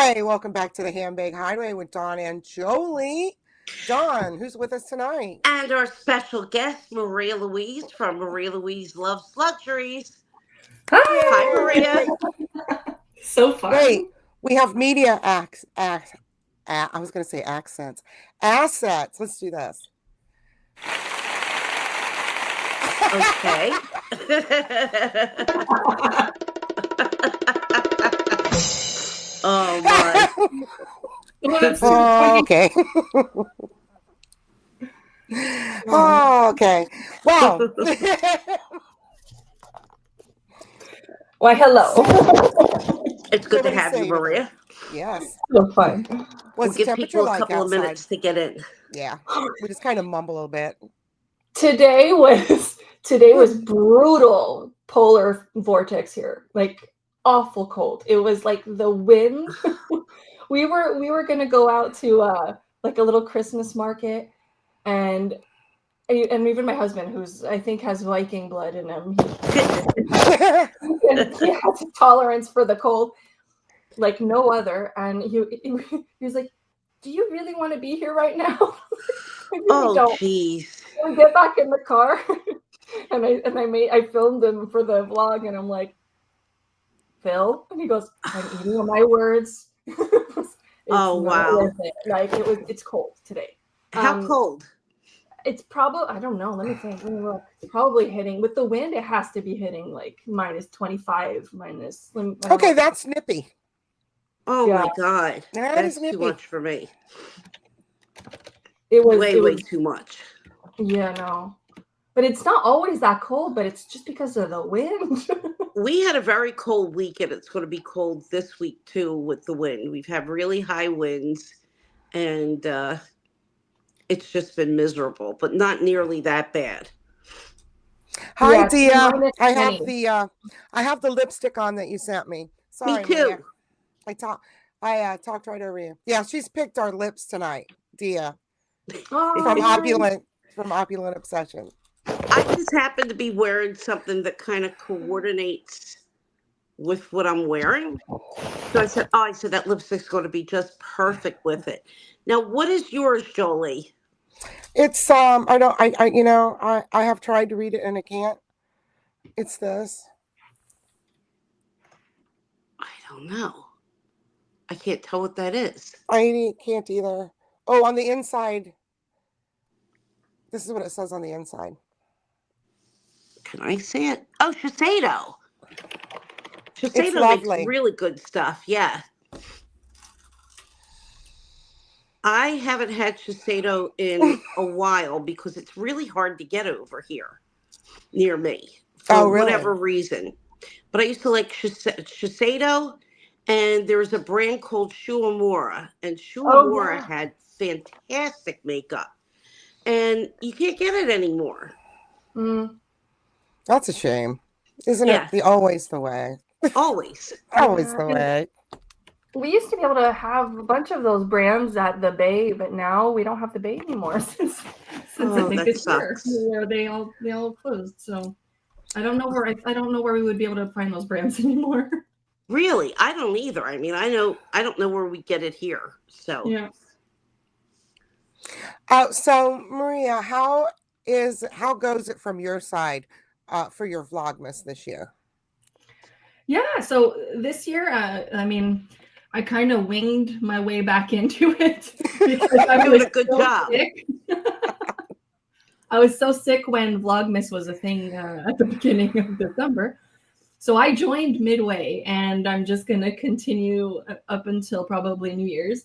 Hi, welcome back to the Handbag Hideaway with Dawn and Jolie. Dawn, who's with us tonight? And our special guest, Maria Louise from Maria Louise Loves Luxuries. Hi, Maria. So fun. Wait, we have media I was going to say accents. Assets. Let's do this. Okay. Oh, my. Oh, okay. Oh, okay. Wow. Why, hello. It's good to Nobody have say you, Maria. Yes. So fun. We'll What's the give temperature people a like couple of outside? minutes to get in. Yeah. We just kind of mumble a little bit. Today was brutal polar vortex here. Like awful cold. It was like the wind. we were gonna go out to like a little Christmas market, and even my husband, who's I think has Viking blood in him, and he has a tolerance for the cold like no other. And he was like, "Do you really want to be here right now?" I really don't. Jeez. We get back in the car, and I filmed him for the vlog, and I'm like, "Phil," and he goes, "I'm eating on my words." Oh, wow. Like it's cold today. How cold? It's probably, I don't know. Let me think. It's probably hitting with the wind. It has to be hitting like minus 25, minus. Okay, that's nippy. Oh, yeah. My God. That's too much for me. It was way too much. Yeah, no. But it's not always that cold, but it's just because of the wind. We had a very cold week, and it's going to be cold this week, too, with the wind. We've had really high winds, and it's just been miserable, but not nearly that bad. Hi, Dia. I have the lipstick on that you sent me. Sorry, me too. Maria. I talked right over you. Yeah, she's picked our lips tonight, Dia. From Opulent Obsession. I just happen to be wearing something that kind of coordinates with what I'm wearing. So I said that lipstick's going to be just perfect with it. Now, what is yours, Jolie? It's I have tried to read it and I can't. It's this. I don't know. I can't tell what that is. I can't either. Oh, on the inside. This is what it says on the inside. Can I see it? Oh, Shiseido. Shiseido makes really good stuff. Yeah. I haven't had Shiseido in a while because it's really hard to get over here near me for whatever reason. But I used to like Shiseido, and there's a brand called Shuamura, and Shuamura had fantastic makeup, and you can't get it anymore. That's a shame, isn't it? Always the way. Always the way. We used to be able to have a bunch of those brands at the Bay, but now we don't have the Bay anymore since I think this year, where they all closed. So I don't know where we would be able to find those brands anymore. Really, I don't either. I mean, I don't know where we get it here. So yeah. So Maria, how goes it from your side for your Vlogmas this year? Yeah, so this year, I mean, I kind of winged my way back into it because I was doing a good job. Sick. I was so sick when Vlogmas was a thing at the beginning of December. So I joined midway, and I'm just gonna continue up until probably New Year's.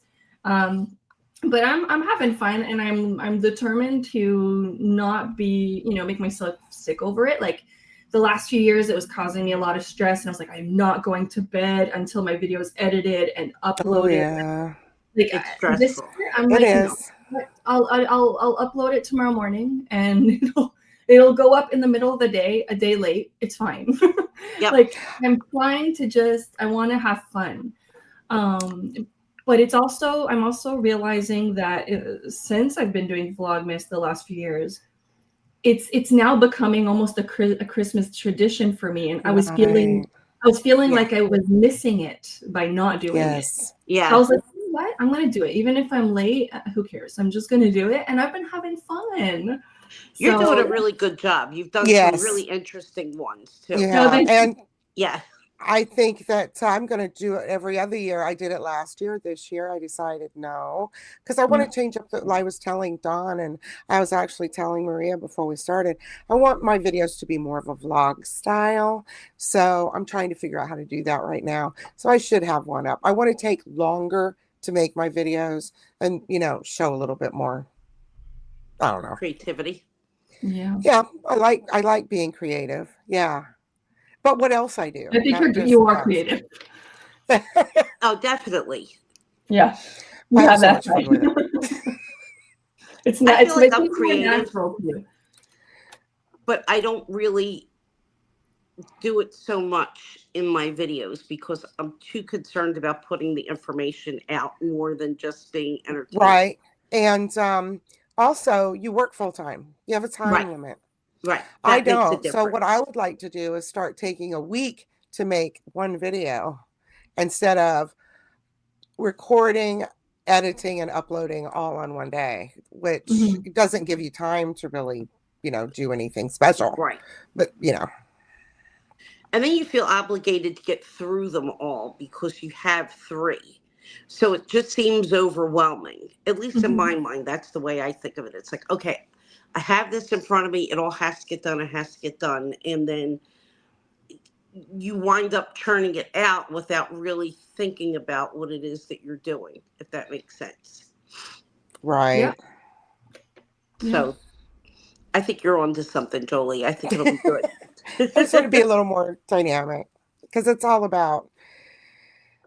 But I'm having fun, and I'm determined to not be, make myself sick over it. Like the last few years, it was causing me a lot of stress, and I was like, I'm not going to bed until my video is edited and uploaded. Yeah, like it's stressful. This year, I'm like, I'll upload it tomorrow morning, and it'll go up in the middle of the day, a day late. It's fine. Yep. Like I'm trying to I want to have fun. But I'm also realizing that since I've been doing Vlogmas the last few years, it's now becoming almost a Christmas tradition for me. And I was feeling I was feeling Yeah. like I was missing it by not doing it. Yes. Yeah. I was like, you know what? I'm going to do it. Even if I'm late, who cares? I'm just going to do it. And I've been having fun. You're So, doing a really good job. You've done some Yes. really interesting ones too. Yeah. No, thank you. And Yeah. I think that I'm going to do it every other year. I did it last year. This year, I decided no, because I want to change up I was telling Dawn, and I was actually telling Maria before we started, I want my videos to be more of a vlog style. So I'm trying to figure out how to do that right now. So I should have one up. I want to take longer to make my videos and, show a little bit more. I don't know. Creativity. Yeah. Yeah. I like being creative. Yeah. But what else I do? I think you are creative. Oh, definitely. Yeah. I have so much fun with it. It's I feel like it's I'm more creative, natural to you. but I don't really do it so much in my videos because I'm too concerned about putting the information out more than just being entertaining. Right. And also, you work full time. You have a time limit. Right. I That makes a don't. So what I difference. would like to do is start taking a week to make one video instead of recording, editing, and uploading all on one day, which doesn't give you time to really, do anything special. Right. But, And then you feel obligated to get through them all because you have 3. So it just seems overwhelming. At least in my mind, that's the way I think of it. It's like, okay, I have this in front of me. It all has to get done. It has to get done. And then you wind up churning it out without really thinking about what it is that you're doing, if that makes sense. right. Yeah. So I think you're onto something, Jolie. I think it'll be good. It's going to be a little more dynamic because it's all about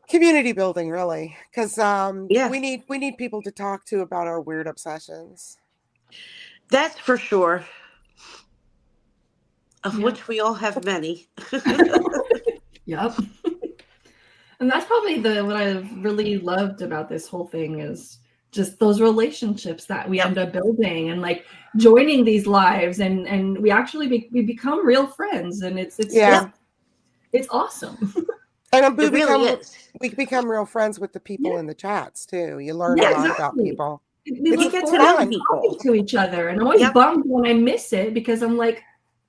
community building, really. Because we need people to talk to about our weird obsessions. That's for sure. Of which we all have many. Yep. And that's probably what I've really loved about this whole thing is just those relationships that we end up building and like joining these lives and we actually we become real friends and it's awesome. And we become real friends with the people in the chats too. You learn a lot about people. We get to know people to each other, and I'm always bummed when I miss it because I'm like,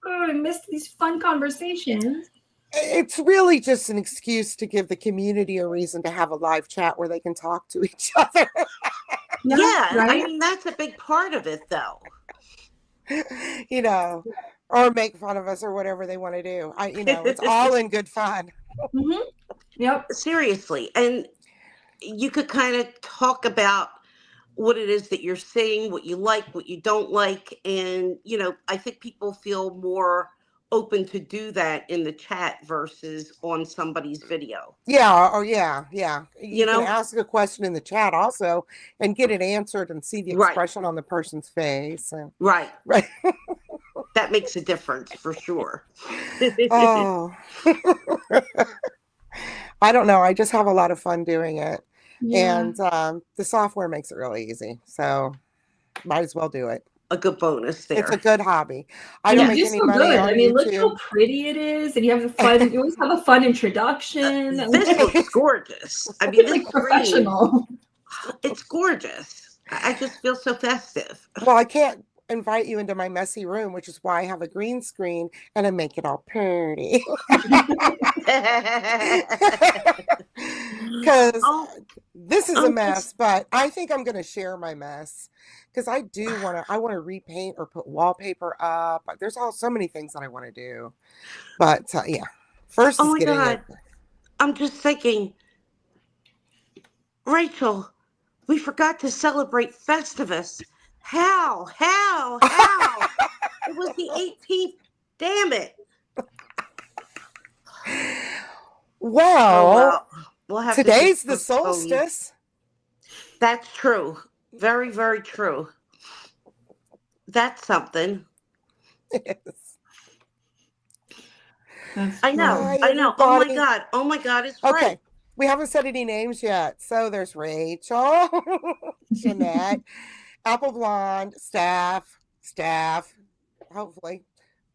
oh, I missed these fun conversations. It's really just an excuse to give the community a reason to have a live chat where they can talk to each other. Right? I mean, that's a big part of it, though. Or make fun of us or whatever they want to do. It's all in good fun. Yep. Seriously. And you could kind of talk about what it is that you're seeing, what you like, what you don't like. And, I think people feel more open to do that in the chat versus on somebody's video. Yeah. You can ask a question in the chat also and get it answered and see the expression on the person's face. And, right. That makes a difference for sure. Oh. I don't know. I just have a lot of fun doing it. Yeah. And the software makes it really easy. So might as well do it. A good bonus there. It's a good hobby. I don't make any money on YouTube. Look how pretty it is. And you have you always have a fun introduction. This looks gorgeous. I mean, this professional. It's gorgeous. I just feel so festive. Well, I can't invite you into my messy room, which is why I have a green screen and I make it all pretty. Because this is a mess, but I think I'm going to share my mess because I want to repaint or put wallpaper up. There's so many things that I want to do, but first is getting it. I'm just thinking, Rachel, we forgot to celebrate Festivus. How? It was the 18th. Damn it. Well, we'll have today's the solstice. That's true. Very, very true. That's something. Yes. I know. Oh my God, it's okay. right. We haven't said any names yet. So there's Rachel, Jeanette, Apple Blonde, Staff. Hopefully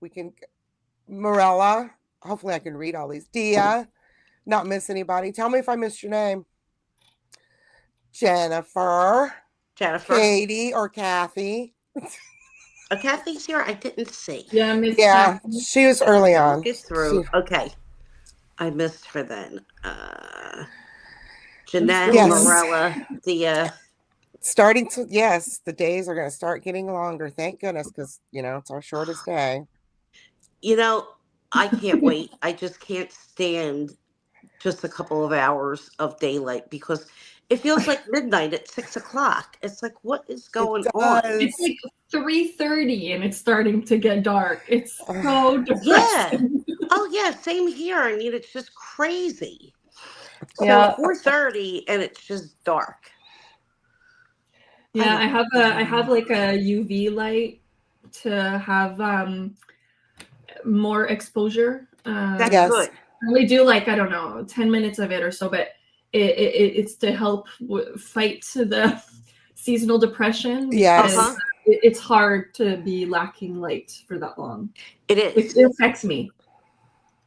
we can, Morella, hopefully I can read all these. Dia, not miss anybody. Tell me if I missed your name. Jennifer. Katie or Kathy. Oh, Kathy's here. I didn't see. Yeah, Miss Yeah, Kathy. she was early on. Get through. Okay. I missed her then. Jeanette, Yes. Morella, Dia. Starting to, yes, the days are going to start getting longer. Thank goodness, because, it's our shortest day. I can't wait. I just can't stand just a couple of hours of daylight because it feels like midnight at 6 o'clock. It's like, what is going on? It's like 3:30 and it's starting to get dark. It's so depressing. Yeah. Oh yeah, same here. I mean, it's just crazy. So Yeah. 4:30 and it's just dark. Yeah, I have like a UV light to have more exposure. That's good. I only do like, I don't know, 10 minutes of it or so, but it's to help fight the seasonal depression. Yes. It's hard to be lacking light for that long. It is. It affects me.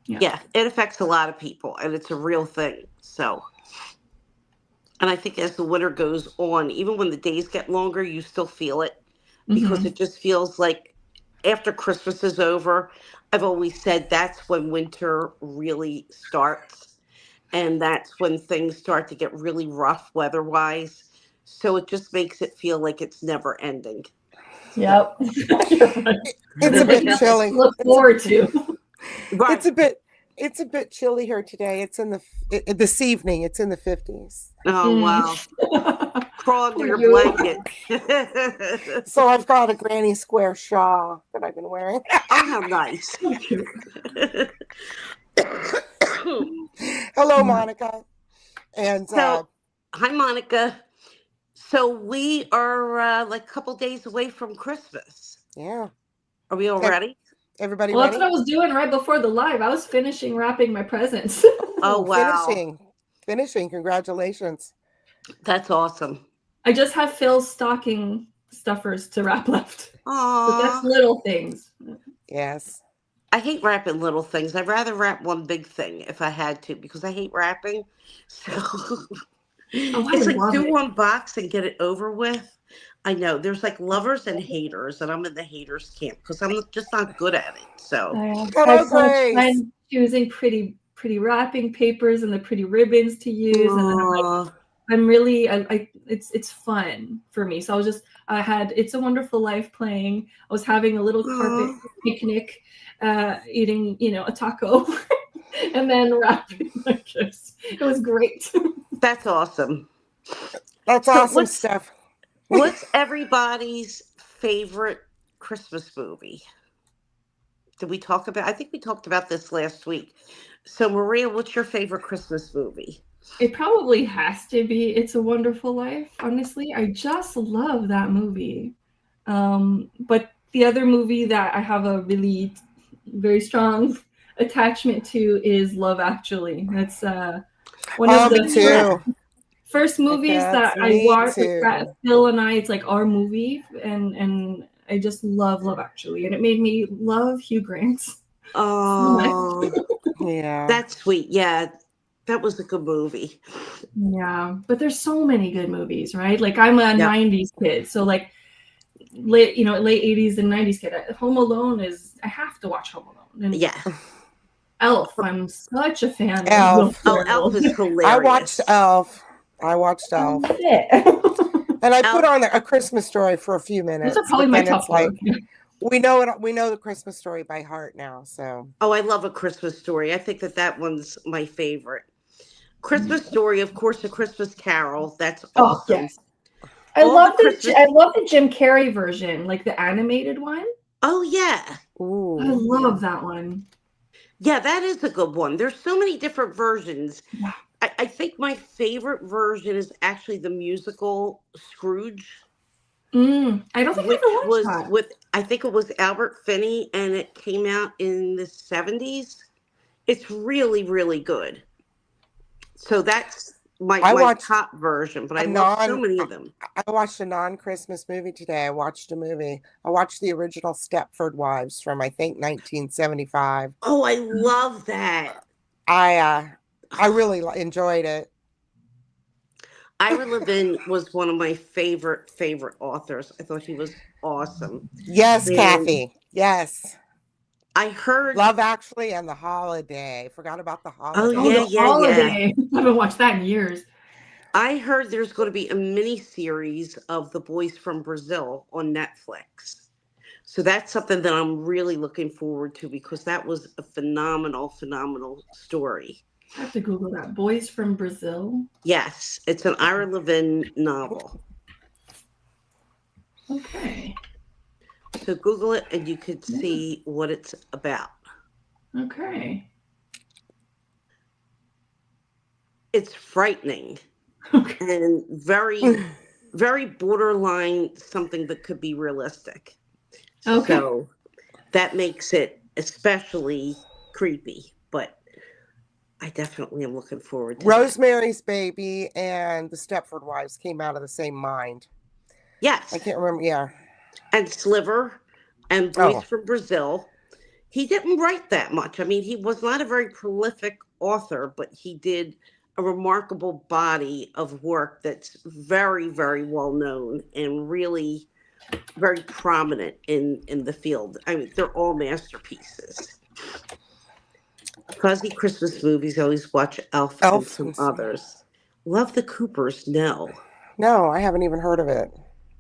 Yeah, it affects a lot of people, and it's a real thing. So, and I think as the winter goes on, even when the days get longer, you still feel it because it just feels like after Christmas is over, I've always said that's when winter really starts. And that's when things start to get really rough weather-wise. So it just makes it feel like it's never ending. Yep. It's a bit chilly. Look forward to. Right. It's a bit chilly here today. It's in this evening. It's in the 50s. Oh wow! Crawl under your blanket. So I've got a granny square shawl that I've been wearing. Oh, how nice! Hello, Monica. And hi, Monica. So we are like a couple days away from Christmas. Yeah. Are we all ready? Everybody well, ready? That's what I was doing right before the live. I was finishing wrapping my presents. Oh, wow. Finishing. Congratulations. That's awesome. I just have Phil's stocking stuffers to wrap left. Aww. But that's little things. Yes. I hate wrapping little things. I'd rather wrap one big thing if I had to because I hate wrapping. So it's like do one box and get it over with. I know there's like lovers and haters, and I'm in the haters camp because I'm just not good at it. So I'm choosing pretty wrapping papers and the pretty ribbons to use, and then it's fun for me. So I had It's a Wonderful Life playing. I was having a little carpet picnic, eating a taco, and then wrapping my gifts. It was great. That's awesome. That's awesome stuff. What's everybody's favorite Christmas movie? Did we talk about? I think we talked about this last week. So, Maria, what's your favorite Christmas movie? It probably has to be It's a Wonderful Life. Honestly, I just love that movie. But the other movie that I have a really very strong attachment to is Love Actually. That's one of the first movies that I watched with Phil and I. It's like our movie, and I just love Love Actually, and it made me love Hugh Grant. Oh, yeah, that's sweet. Yeah, that was a good movie. Yeah, but there's so many good movies, right? Like I'm a 90s kid, so like late 80s and 90s kid. Home Alone I have to watch Home Alone. And Elf, I'm such a fan of Elf is hilarious. I watched Elf. And I put on A Christmas Story for a few minutes. Those are probably my top four. We know it. We know the Christmas Story by heart now. So. Oh, I love A Christmas Story. I think that one's my favorite. Christmas Story, of course, A Christmas Carol. That's awesome. Yes. I love the Jim Carrey version, like the animated one. Oh yeah. Ooh. I love that one. Yeah, that is a good one. There's so many different versions. Yeah. I think my favorite version is actually the musical Scrooge. I don't think I ever watched that. I think it was Albert Finney, and it came out in the 70s. It's really, really good. So that's my top version, but I love so many of them. I watched a non-Christmas movie today. I watched the original Stepford Wives from, I think, 1975. Oh, I love that. I really enjoyed it. Ira Levin was one of my favorite authors. I thought he was awesome. Yes, Kathy. Yes. I heard Love Actually and The Holiday. Forgot about The Holiday. Oh, yeah, The Holiday. I haven't watched that in years. I heard there's going to be a mini series of The Boys from Brazil on Netflix. So that's something that I'm really looking forward to because that was a phenomenal story. I have to Google that. Boys from Brazil? Yes, it's an Ira Levin novel. Okay. So Google it and you could see what it's about. Okay. It's frightening. Okay. And very, very borderline something that could be realistic. Okay. So that makes it especially creepy, but I definitely am looking forward to Rosemary's Baby and The Stepford Wives came out of the same mind. Yes. I can't remember. Yeah. And Sliver and Boys from Brazil. He didn't write that much. I mean, he was not a very prolific author, but he did a remarkable body of work that's very, very well known and really very prominent in the field. I mean, they're all masterpieces. Fuzzy Christmas movies. I always watch Elf and some others. Love the Coopers. No, I haven't even heard of it.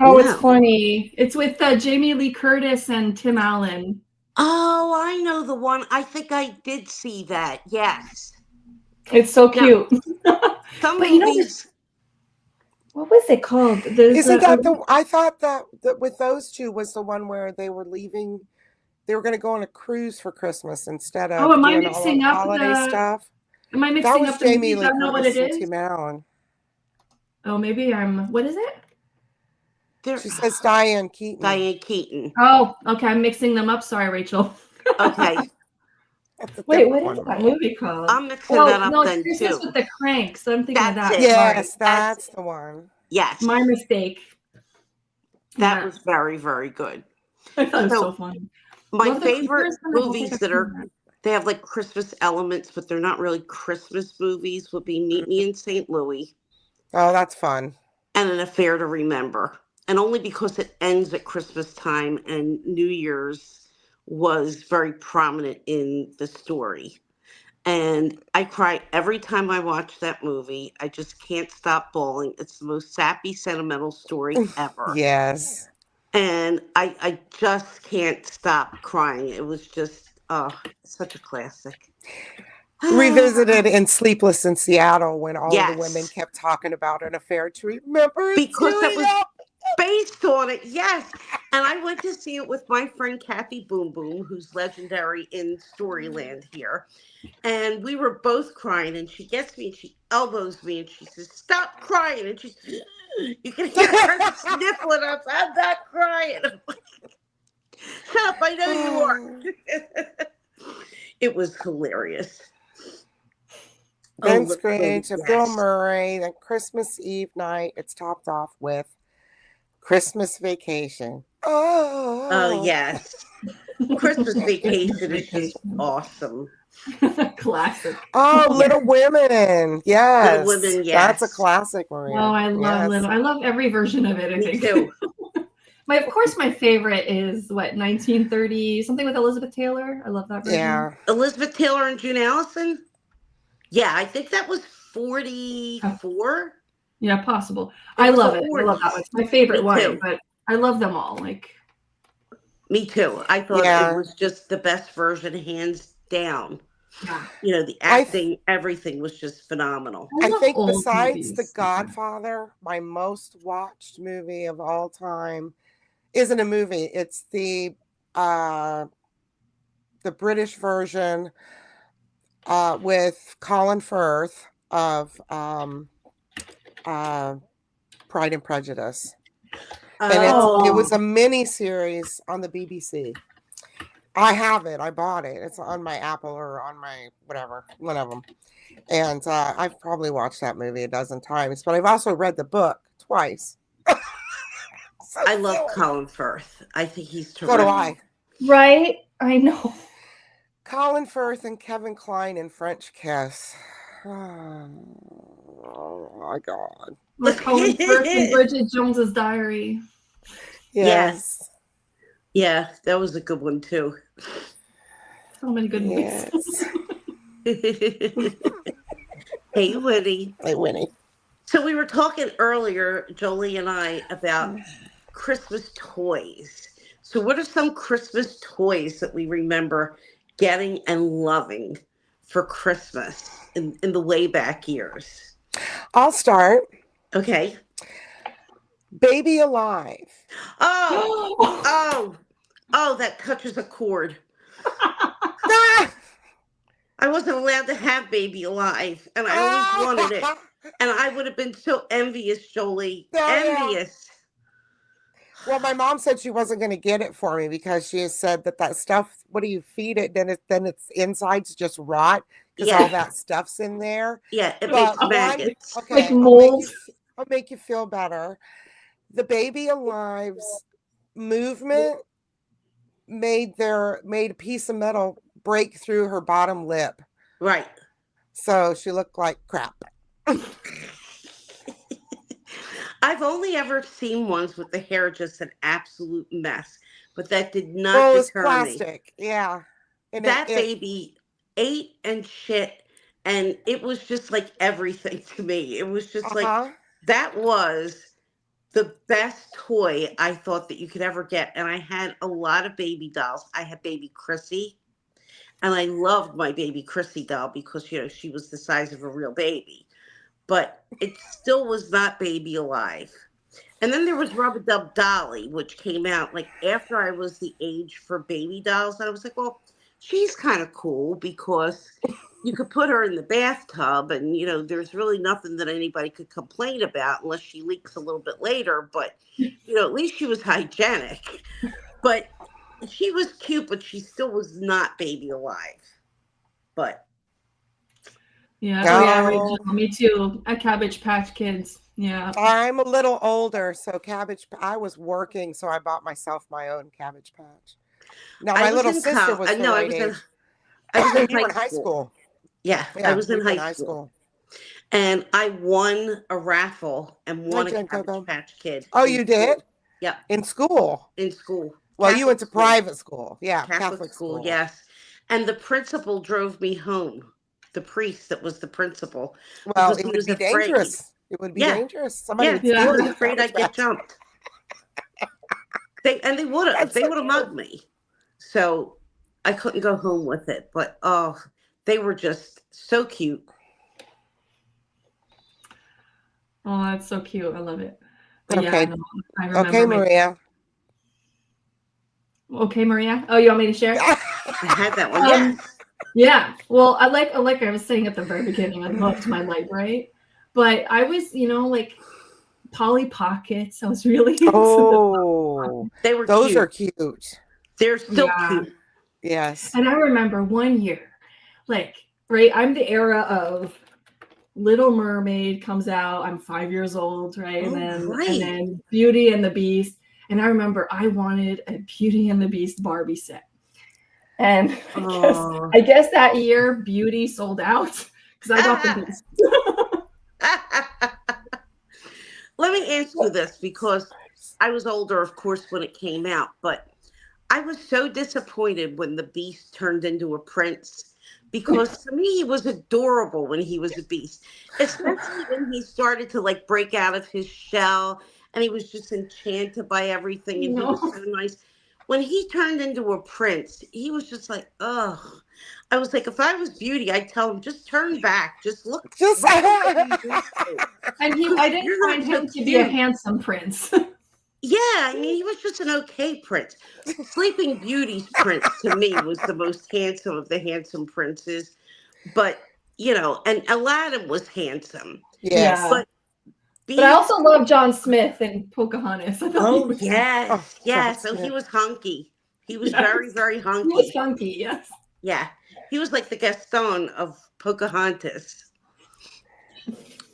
Oh, it's funny. It's with Jamie Lee Curtis and Tim Allen. Oh, I know the one. I think I did see that. Yes. It's so cute. Some but movies. What was it called? Isn't that I thought that with those two was the one where they were leaving. They were going to go on a cruise for Christmas instead of am I doing mixing all up holiday stuff. Am I mixing up the Jamie movies? I don't know what it is. Tim Allen. Oh, maybe I'm. What is it? She says Diane Keaton. Diane Keaton. Oh, okay. I'm mixing them up. Sorry, Rachel. Okay. Wait, what is that movie called? I'm mixing that up then Christmas too. with the Cranks. I'm thinking of that. Yes, that's the one. Yes. My mistake. That was very, very good. I thought it was so funny. My favorite movies they have like Christmas elements, but they're not really Christmas movies, would be Meet Me in St. Louis. Oh, that's fun. And An Affair to Remember. And only because it ends at Christmas time and New Year's was very prominent in the story. And I cry every time I watch that movie. I just can't stop bawling. It's the most sappy, sentimental story ever. Yes. And I just can't stop crying. It was just such a classic. Revisited in Sleepless in Seattle when all the women kept talking about An Affair to Remember. Because that was based on it, yes. And I went to see it with my friend Kathy Boom Boom, who's legendary in Storyland here. And we were both crying, and she gets me and she elbows me and she says, "Stop crying." And she's, you can hear her sniffling up. I'm not crying. I'm like, shut up, I know you are. It was hilarious. Vince Grange and Bill Murray, the Christmas Eve night, it's topped off with Christmas Vacation. Oh yes. Christmas Vacation is just awesome. Classic. Oh, Little Women. Yes. Little Women, yes. That's a classic, Maria. Oh, I love Little. I love every version of it, I think. Me too. Of course, my favorite is 1930, something with Elizabeth Taylor. I love that version. Yeah. Elizabeth Taylor and June Allison? Yeah, I think that was 44. Yeah, possible. I love it. I love that one. It's my favorite one, but I love them all. Me too. I thought it was just the best version, hands down. Yeah. You know, the acting, everything was just phenomenal. I think besides The Godfather, my most watched movie of all time isn't a movie. It's the British version with Colin Firth of Pride and Prejudice. And it was a mini series on the BBC. I have it. I bought it. It's on my Apple or on my whatever, one of them. And I've probably watched that movie a dozen times, but I've also read the book twice. So I love silly. Colin Firth. I think he's So do terrific. I. Right? I know. Colin Firth and Kevin Kline in French Kiss. Oh my God. Or Colin Firth and Bridget Jones's Diary. Yes. Yeah, that was a good one too. So many good movies. Yes. Hey, Winnie. Hey, Winnie. So we were talking earlier, Jolie and I, about Christmas toys. So what are some Christmas toys that we remember getting and loving for Christmas in the way back years? I'll start. Okay. Baby Alive. Oh, that touches a chord. Ah! I wasn't allowed to have Baby Alive, and I always wanted it. And I would have been so envious, Jolie. Envious. Well, my mom said she wasn't going to get it for me because she has said that stuff, what do you feed it? Then its insides just rot because all that stuff's in there. Yeah, it makes maggots. Okay, like mold. I'll make you feel better. The Baby Alive's movement made a piece of metal break through her bottom lip. Right. So she looked like crap. I've only ever seen ones with the hair just an absolute mess, but that did not deter plastic. me. Yeah. And that baby ate and shit, and it was just like everything to me. It was just like, that was the best toy I thought that you could ever get. And I had a lot of baby dolls. I had baby Chrissy, and I loved my baby Chrissy doll because, she was the size of a real baby. But it still was not Baby Alive. And then there was Rub-a-Dub Dolly, which came out like after I was the age for baby dolls. And I was like, well, she's kind of cool because you could put her in the bathtub and, there's really nothing that anybody could complain about unless she leaks a little bit later. But, at least she was hygienic. But she was cute, but she still was not Baby Alive. But yeah, Rachel, me too. A Cabbage Patch Kids. Yeah. I'm a little older, so I was working, so I bought myself my own Cabbage Patch. Now my little sister was the right age. I was in high school. Yeah, I was in high school. And I won a raffle and won a Cabbage Patch Kid. Oh, you did? Yeah. In school? In school. Well, you went to private school. Yeah, Catholic school, yes. And the principal drove me home. The priest that was the principal. Well, it would be dangerous. It would be dangerous. Somebody would steal it. Afraid I'd get jumped. They would have. They would have mugged me. So I couldn't go home with it. But they were just so cute. Oh, that's so cute. I love it. But okay. Yeah, I remember okay, Maria. Okay, Maria. Oh, you want me to share? I had that one. Yes. Yeah. Well, I like I was saying at the very beginning, I loved my light, right? But I was, like Polly Pockets. I was really into they were those cute. Are cute. They're still cute. Yes. And I remember one year, right, I'm the era of Little Mermaid comes out. I'm 5 years old, right? And then Beauty and the Beast. And I remember I wanted a Beauty and the Beast Barbie set. And I guess that year Beauty sold out because I got the Beast. Let me ask you this, because I was older, of course, when it came out, but I was so disappointed when the Beast turned into a prince, because to me he was adorable when he was a beast, especially when he started to break out of his shell and he was just enchanted by everything and he was so nice. When he turned into a prince, he was just like, ugh. I was like, if I was Beauty, I'd tell him, just turn back. Just look. And I didn't find him to be a handsome prince. Yeah, I mean, he was just an okay prince. Sleeping Beauty's prince, to me, was the most handsome of the handsome princes. But, and Aladdin was handsome. Yes. But I also love John Smith and Pocahontas. Oh, yes. Yes. So he was hunky. He was very, very He was hunky. funky, yes. Yeah. He was like the Gaston of Pocahontas.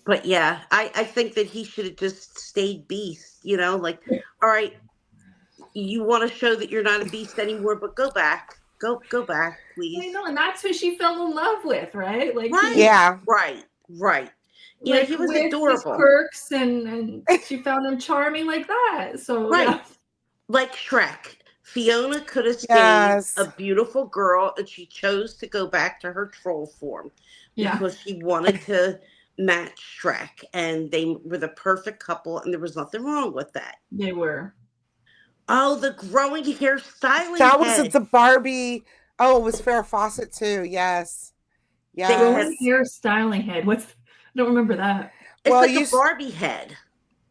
But yeah, I think that he should have just stayed Beast, like, all right, you want to show that you're not a beast anymore, but go back. Go back, please. I know, and that's who she fell in love with, right? Like, right. Yeah. Right. Like, he was with adorable. His quirks, and she found him charming like that. So right. Yeah. Like Shrek. Fiona could have stayed Yes. a beautiful girl, and she chose to go back to her troll form because she wanted to match Shrek, and they were the perfect couple, and there was nothing wrong with that. They were. Oh, the growing hairstyling. That was at the Barbie. Oh, it was Farrah Fawcett too. Yes. Growing hairstyling head. I don't remember that. It's like a Barbie head.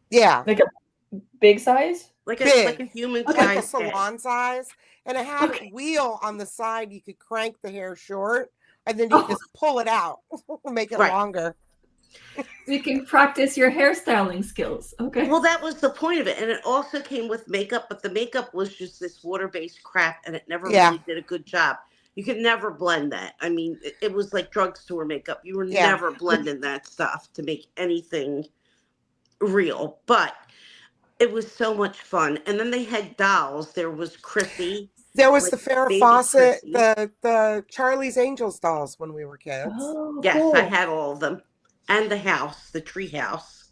Yeah. Like a big size? Like a human size. Like a salon size. And it had a wheel on the side. You could crank the hair short, and then you just pull it out, make it longer. So you can practice your hairstyling skills. Okay. Well, that was the point of it. And it also came with makeup, but the makeup was just this water-based crap, and it never really did a good job. You could never blend that. I mean, it was like drugstore makeup. You were never blending that stuff to make anything real. But it was so much fun. And then they had dolls. There was Chrissy. There was the Farrah Fawcett, the Charlie's Angels dolls when we were kids. Oh, yes, cool. I had all of them. And the house, the tree house.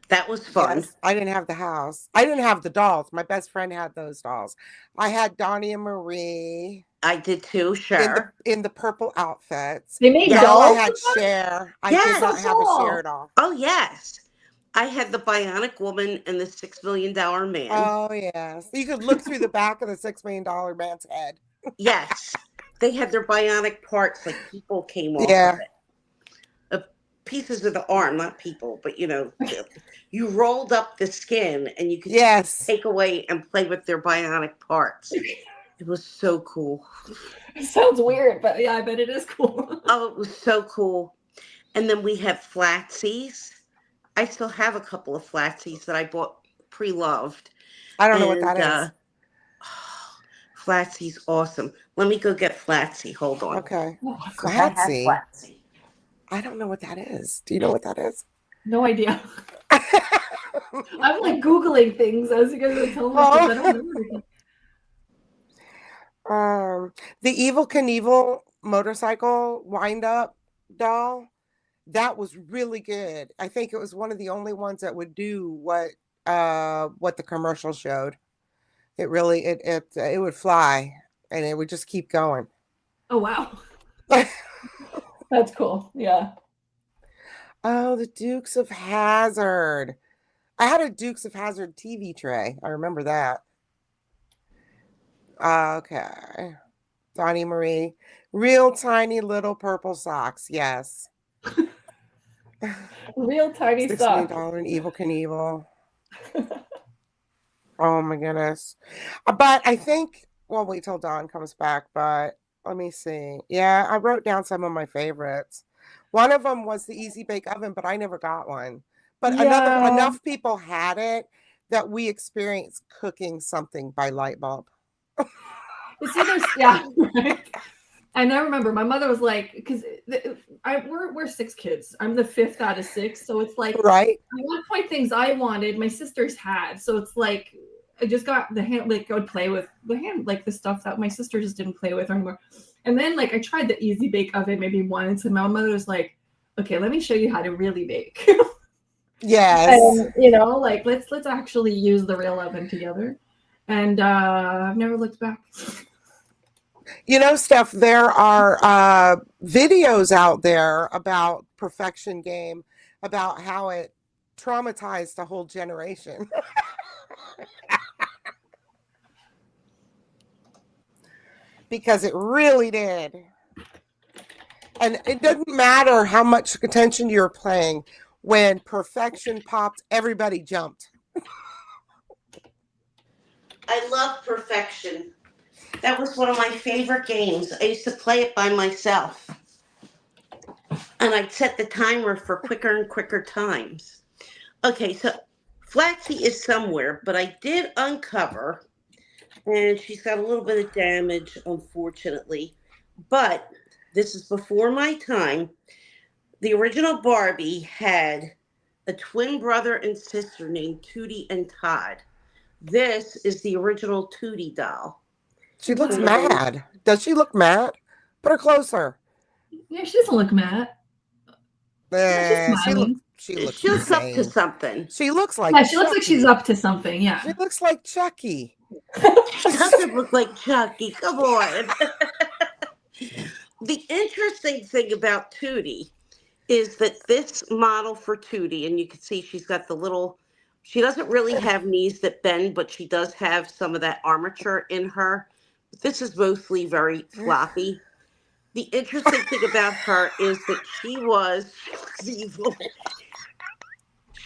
That was fun. Yes, I didn't have the house. I didn't have the dolls. My best friend had those dolls. I had Donnie and Marie. I did too, Cher. In the purple outfits. They made dolls? I had Cher. I did not have a Cher doll. Oh, yes. I had the Bionic Woman and the $6 Million Man. Oh, yes. You could look through the back of the $6 Million Man's head. Yes. They had their bionic parts, like people came off of it. Pieces of the arm, not people, but you rolled up the skin and you could take away and play with their bionic parts. It was so cool. It sounds weird, but yeah, I bet it is cool. Oh, it was so cool. And then we have flatsies. I still have a couple of flatsies that I bought pre-loved. I don't know what that is. Flatsie's awesome. Let me go get Flatsie. Hold on. Okay. Flatsie. I don't know what that is. Do you know what that is? No idea. I'm like Googling things as you guys are telling me. I don't know. The Evel Knievel motorcycle wind-up doll, that was really good. I think it was one of the only ones that would do what the commercial showed. It really it would fly, and it would just keep going. Oh wow. That's cool. Yeah. Oh, the Dukes of Hazzard. I had a Dukes of Hazzard TV tray. I remember that. Okay. Donnie Marie. Real tiny little purple socks. Yes. Real tiny socks. $6 million Evel Knievel. Oh my goodness. But I think, well, wait till Dawn comes back, but let me see. Yeah, I wrote down some of my favorites. One of them was the Easy Bake Oven, but I never got one. But enough people had it that we experienced cooking something by light bulb. It's either, right. And I remember my mother was like, because we're 6 kids. I'm the 5th out of 6. So it's like, right. At one point, things I wanted, my sisters had. So it's like, I just got the hand, like I would play with the hand, like the stuff that my sister just didn't play with anymore. And then like I tried the Easy Bake Oven maybe once, and my mother was like, okay, let me show you how to really bake. Yes. And, like let's actually use the real oven together. And I've never looked back. Steph, there are videos out there about Perfection Game, about how it traumatized a whole generation. Because it really did. And it doesn't matter how much attention you're paying. When Perfection popped, everybody jumped. I love Perfection. That was one of my favorite games. I used to play it by myself. And I'd set the timer for quicker and quicker times. Okay, so Flatsie is somewhere, but I did uncover and she's got a little bit of damage, unfortunately. But this is before my time. The original Barbie had a twin brother and sister named Tootie and Todd. This is the original Tootie doll. She looks mad. Does she look mad? Put her closer. Yeah, she doesn't look mad. She looks she's up to something. She looks like she looks like she's up to something. Yeah, she looks like Chucky. She doesn't look like Chucky. Come on. The interesting thing about Tootie is that this model for Tootie, and you can see she's got the little. She doesn't really have knees that bend, but she does have some of that armature in her. This is mostly very floppy. The interesting thing about her is that she was evil.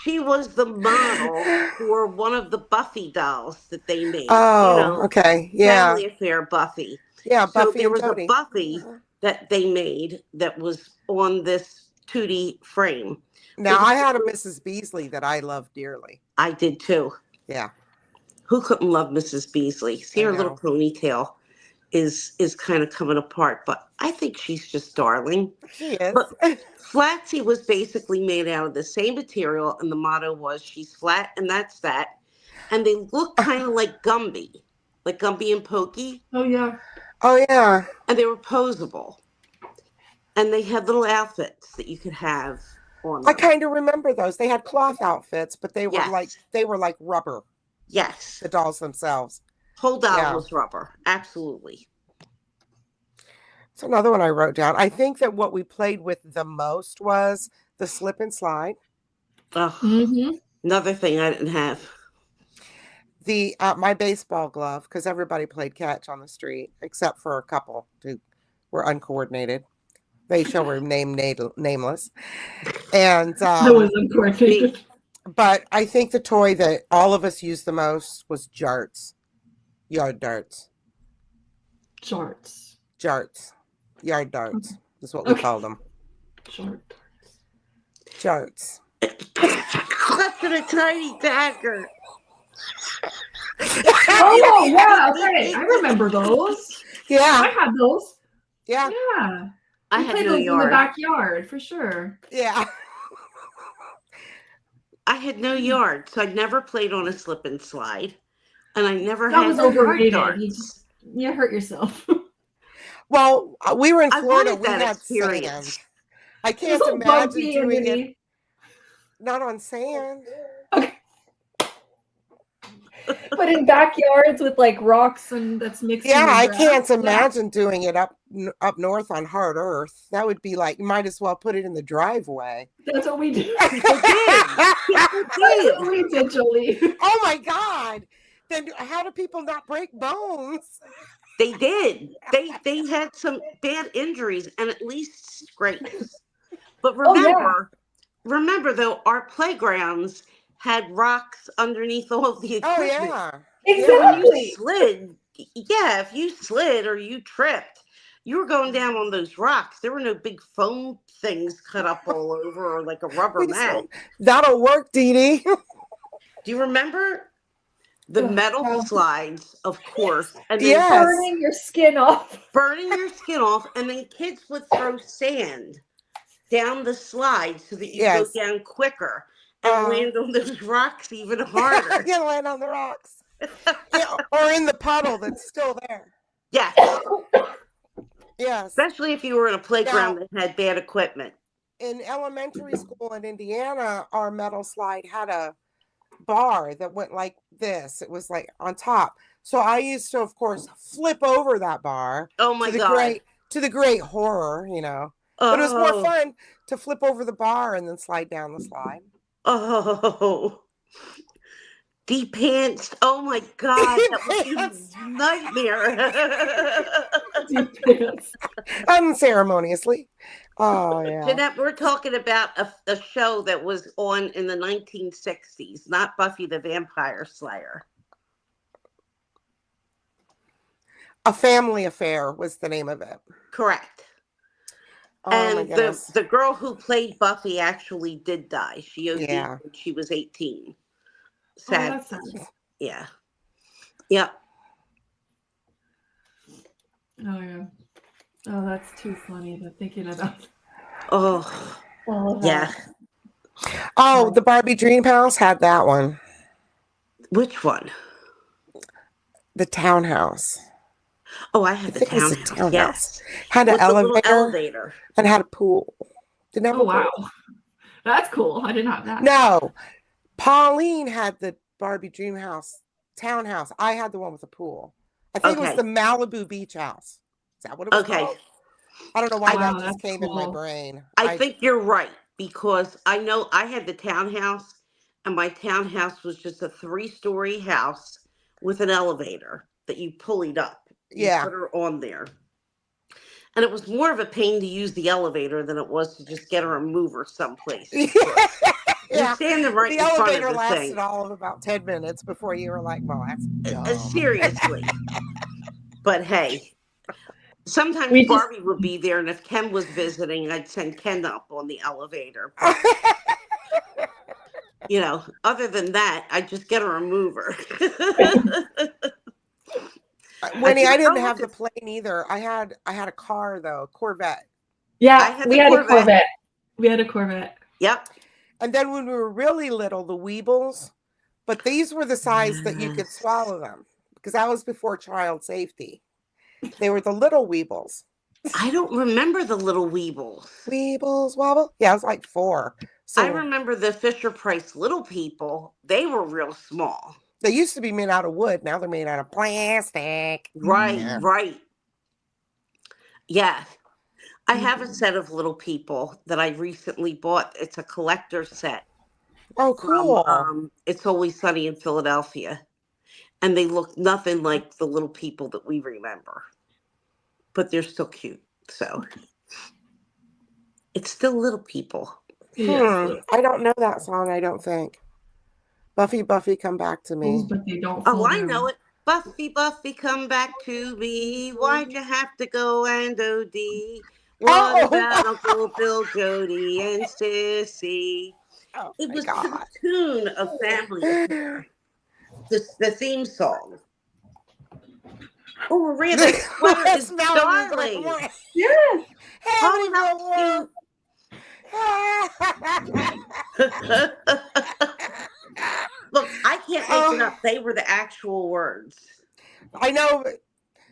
She was the model for one of the Buffy dolls that they made. Oh, okay. Yeah. Family Affair Buffy. Yeah, Buffy. So there was a Buffy that they made that was on this Tootie frame. Now, I had a Mrs. Beasley that I loved dearly. I did too. Yeah. Who couldn't love Mrs. Beasley? See, her little ponytail is kind of coming apart, but I think she's just darling. She is. But Flatsy was basically made out of the same material, and the motto was "She's flat, and that's that." And they look kind of like Gumby and Pokey. Oh yeah. Oh yeah. And they were posable, and they had little outfits that you could have on them. I kind of remember those. They had cloth outfits, but they were like rubber. Yes. The dolls themselves. Whole doll was rubber. Absolutely. It's another one I wrote down. I think that what we played with the most was the slip and slide. Another thing I didn't have. The my baseball glove, because everybody played catch on the street, except for a couple who were uncoordinated. They shall remain nameless. And that was uncoordinated. But I think the toy that all of us used the most was jarts. Yard darts. Jarts. Yard darts is what we called them. Jarts. Clutch with a tiny dagger. Oh, yeah. Okay. I remember those. Yeah. I had those. Yeah. Yeah. I had played no those yard. in the backyard for sure. Yeah. I had no yard, so I never played on a slip and slide. And I never that had was overrated. You hurt yourself. Well, we were in Florida. We had sand. I can't imagine doing it. Not on sand. Okay. But in backyards with like rocks and that's mixed. Yeah, I can't imagine doing it up north on hard earth. That would be like, you might as well put it in the driveway. That's what we did. People did. That's what we did, Jolee. Oh my God. Then how do people not break bones? They did. They had some bad injuries and at least scrapes. But remember though, our playgrounds had rocks underneath all of the equipment. Oh yeah. Exactly. If you slid or you tripped, you were going down on those rocks. There were no big foam things cut up all over or like a rubber mat. That'll work, Dee Dee. Do you remember the metal slides, of course? And then burning your skin off. And then kids would throw sand down the slide so that you go down quicker and land on those rocks even harder. You land on the rocks. Or in the puddle that's still there. Yes. Yes. Especially if you were in a playground that had bad equipment. In elementary school in Indiana, our metal slide had a bar that went like this. It was like on top. So I used to, of course, flip over that bar. Oh my God. To the great horror, But it was more fun to flip over the bar and then slide down the slide. Oh. Deep pants. Oh my God. That would be a nightmare. Deep pants. Unceremoniously. Oh, yeah. Jeanette, we're talking about a show that was on in the 1960s, not Buffy the Vampire Slayer. A Family Affair was the name of it. Correct. Oh, and the girl who played Buffy actually did die. She OD'd when she was 18. Sad. Oh, Yeah. Yep. Oh yeah. Oh, that's too funny to thinking about Oh, all of yeah. that. Oh, the Barbie Dream House had that one. Which one? The townhouse. Oh, I I had the think it was the townhouse. townhouse. Yes, Had an with the little elevator elevator. and had a pool. Didn't have Oh a pool. wow. That's cool. I didn't have that. No. Pauline had the Barbie Dream House townhouse. I had the one with the pool. I think it was Okay. the Malibu Beach House. Is that what it was Okay. called? I don't know why Wow, that just that's came in my cool. brain. I think you're right because I know I had the townhouse, and my townhouse was just a 3-story house with an elevator that you pulleyed up. You Yeah. put her on there. And it was more of a pain to use the elevator than it was to just get her and move her someplace. Because you're Yeah. standing right The in front of elevator the lasted thing. all of about 10 minutes before you were like, well, that's dumb. Seriously. But hey, sometimes We just Barbie would be there, and if Ken was visiting, I'd send Ken up on the elevator. But, other than that, I'd just get her and move her. Winnie, I didn't look, have the plane either. I had a car though, Corvette. Yeah, I had we the had a Corvette. Corvette. We had a Corvette. Yep. And then when we were really little, the Weebles, but these were the size that you could Yes. swallow them because that was before child safety. They were the little Weebles. I don't remember the little Weebles. Weebles wobble. Yeah, I was like 4. So I remember the Fisher Price little people. They were real small. they used to be made out of wood. Now they're made out of plastic. Right, Yeah. right. Yeah. I have a set of little people that I recently bought. It's a collector set Oh, cool. from It's Always Sunny in Philadelphia. And they look nothing like the little people that we remember. But they're still cute. So it's still little people. Yes. I don't know that song, I don't think. Buffy, Buffy, come back to me. But they don't Oh, fall I down. know it. Buffy, Buffy, come back to me. Why'd you have to go and OD? What about Uncle Bill, Jody, and Sissy? Oh, It my was to the God. tune of Family Affair. The theme song. Oh, Maria, that sweater is darling. Yes. Oh, how cute. Look, I can't make it up. They were the actual words. I know,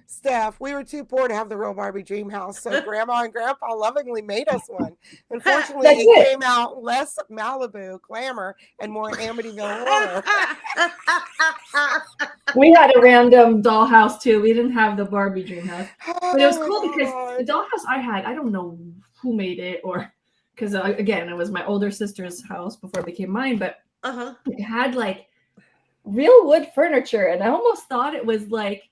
Steph, we were too poor to have the real Barbie Dream House, so Grandma and Grandpa lovingly made us one. Unfortunately, it came out less Malibu glamour and more Amityville horror. We had a random dollhouse too. We didn't have the Barbie Dream House, but it was cool because the dollhouse I had, I don't know who made it, or because again, it was my older sister's house before it became mine, but it had like real wood furniture, and I almost thought it was like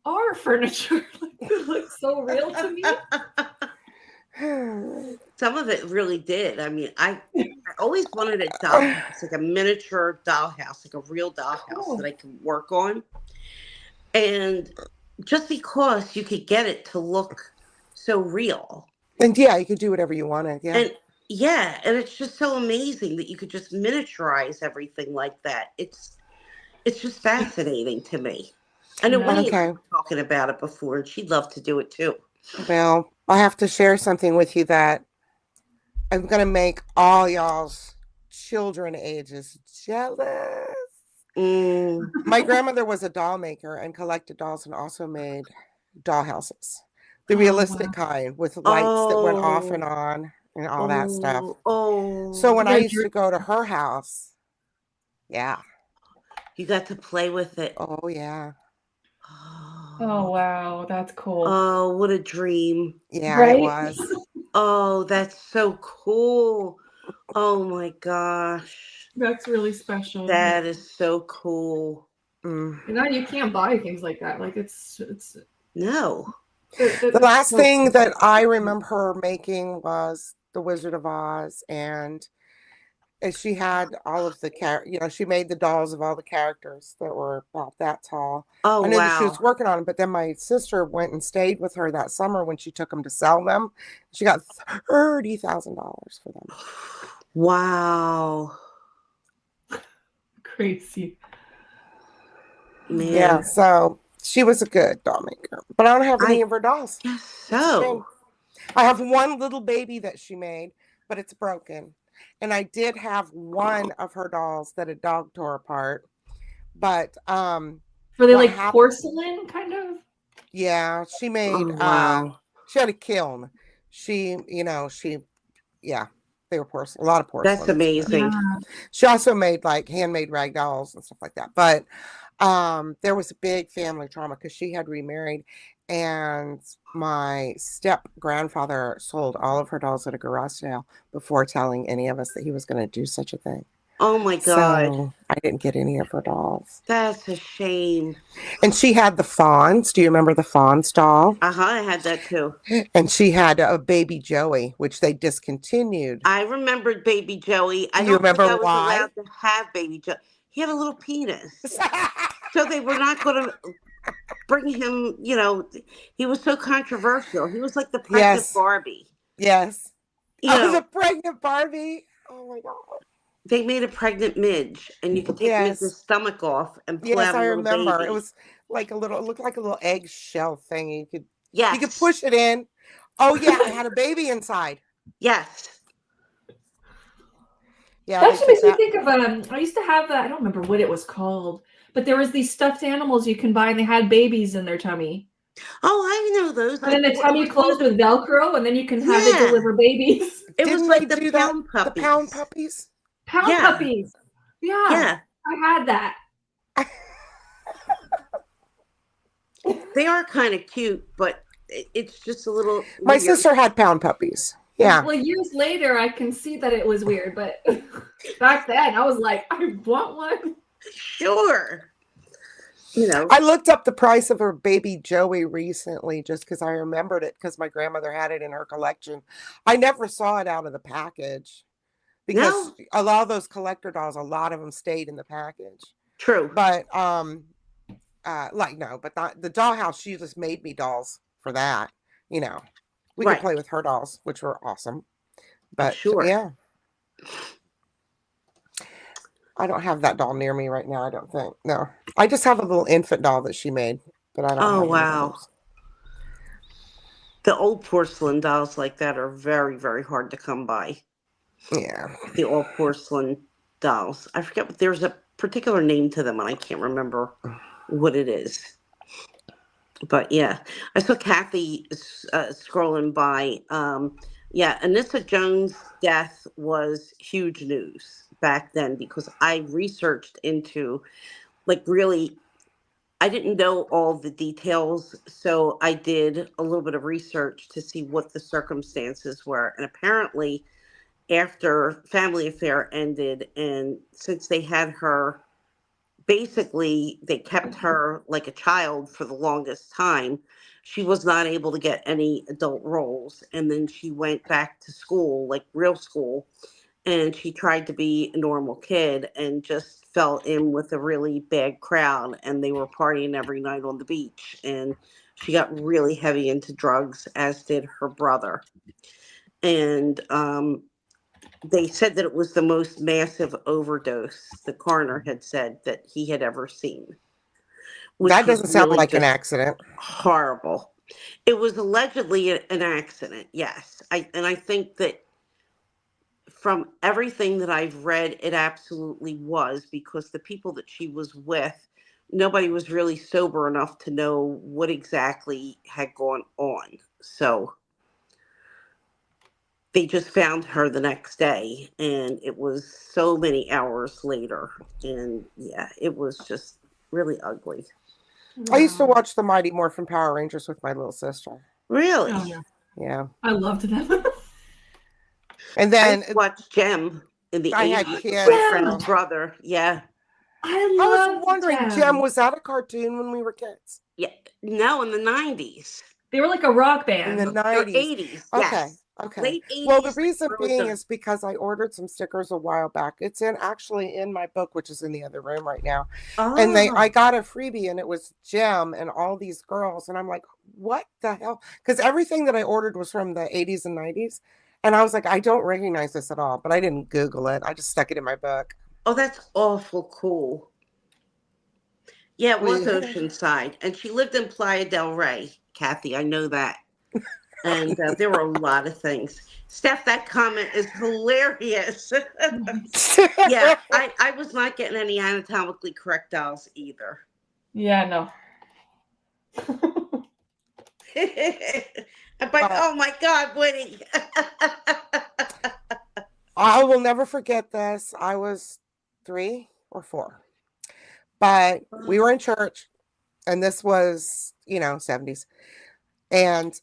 our furniture. It looked so real to me. Some of it really did. I mean, I always wanted a dollhouse, like a miniature dollhouse, like a real dollhouse that I could work on. And just because you could get it to look so real. And yeah, you could do whatever you wanted. Yeah. And it's just so amazing that you could just miniaturize everything like that. It's just fascinating to me. I know Winnie was talking about it before, and she'd love to do it too. Well, I have to share something with you that I'm going to make all y'all's children ages jealous. My grandmother was a doll maker and collected dolls and also made dollhouses. The realistic kind with lights that went off and on and all that stuff. So when I used to go to her house, you got to play with it. Oh, yeah. Oh, wow. That's cool. Oh, what a dream. Yeah, right? It was. Oh, that's so cool. Oh, my gosh. That's really special. That is so cool. Now you can't buy things like that. Like it's no. The last thing that I remember her making was The Wizard of Oz, and she had all of the she made the dolls of all the characters that were about that tall. Oh, I knew that she was working on them, but then my sister went and stayed with her that summer when she took them to sell them. She got $30,000 for them. Wow. Crazy. Man. Yeah, so She was a good doll maker, but I don't have any I of her dolls. guess It's a shame. so. I have one little baby that she made, but it's broken. And I did have one of her dolls that a dog tore apart. But Were they what like happened? porcelain kind of? Yeah, she made Oh, wow. she had a kiln. She, yeah, they were porcelain, a lot of porcelain. That's amazing. Yeah. She also made like handmade rag dolls and stuff like that. But there was a big family trauma because she had remarried, and my step grandfather sold all of her dolls at a garage sale before telling any of us that he was going to do such a thing. Oh my God. So I didn't get any of her dolls. That's a shame. And she had the fawns. Do you remember the fawns doll? I had that too. And she had a baby Joey, which they discontinued. I remembered baby Joey. I Do you don't think remember I was why? allowed to have baby Joey. He had a little penis. So they were not going to bring him, he was so controversial. He was like the pregnant Yes. Barbie. Yes. You I was know, a pregnant Barbie. Oh my God. they made a pregnant midge, and you could take Yes. Midge's stomach off and pull Yes, out a I little remember. baby. It was like it looked like a little eggshell thing. You could Yes. push it in. Oh yeah, I had a baby inside. Yes. Yeah, That they actually makes took me think of I used to have I don't remember what it was called, but there was these stuffed animals you can buy and they had babies in their tummy. Oh, I know those. And then the tummy closed with Velcro, and then you can have it Yeah. deliver babies. It was Didn't like they the do that? pound The puppies. pound puppies? Pound Yeah. puppies. Yeah. Yeah. I had that. They are kind of cute, but it's just a little My weird. sister had pound puppies. Yeah. Well, years later, I can see that it was weird, but back then, I was like, I want one. Sure. I looked up the price of her baby Joey recently just because I remembered it because my grandmother had it in her collection. I never saw it out of the package because a lot of those collector dolls, a lot of them stayed in the package. True. But but not the dollhouse, she just made me dolls for that. We could play with her dolls, which were awesome. But sure. Yeah. I don't have that doll near me right now, I don't think. No. I just have a little infant doll that she made, but I don't have any of those. The old porcelain dolls like that are very, very hard to come by. Yeah. The old porcelain dolls. I forget, but there's a particular name to them, and I can't remember what it is. But yeah, I saw Kathy scrolling by. Anissa Jones' death was huge news back then because I researched into, really, I didn't know all the details, so I did a little bit of research to see what the circumstances were. And apparently, after Family Affair ended, and since they had her, basically, they kept her like a child for the longest time, she was not able to get any adult roles. And then she went back to school, like real school, and she tried to be a normal kid and just fell in with a really bad crowd, and they were partying every night on the beach, and she got really heavy into drugs, as did her brother. And they said that it was the most massive overdose the coroner had said that he had ever seen. That doesn't sound like an accident. Horrible. It was allegedly an accident, yes. I think that from everything that I've read, it absolutely was, because the people that she was with, nobody was really sober enough to know what exactly had gone on. So they just found her the next day, and it was so many hours later. And yeah, it was just really ugly. I used to watch the Mighty Morphin Power Rangers with my little sister. Really? Oh, yeah. Yeah. I loved them. And then I watched Jem in the 80s. I had kids. My friend's brother. Yeah. I was wondering, Jem, was that a cartoon when we were kids? Yeah. No, in the 90s. They were like a rock band. In the 90s. 80s. Okay. Yes. Okay. Late 80s, well, the reason being is because I ordered some stickers a while back. It's actually in my book, which is in the other room right now. Oh. And I got a freebie, and it was Jem and all these girls. And I'm like, what the hell? Because everything that I ordered was from the 80s and 90s. And I was like, I don't recognize this at all. But I didn't Google it. I just stuck it in my book. Oh, that's awful cool. Yeah, it was We Oceanside. And she lived in Playa del Rey, Kathy. I know that. And there were a lot of things. Steph, that comment is hilarious. Yeah, I was not getting any anatomically correct dolls either. Yeah, no. But oh my God, Woody. I will never forget this. I was 3 or 4, but we were in church, and this was, 70s, and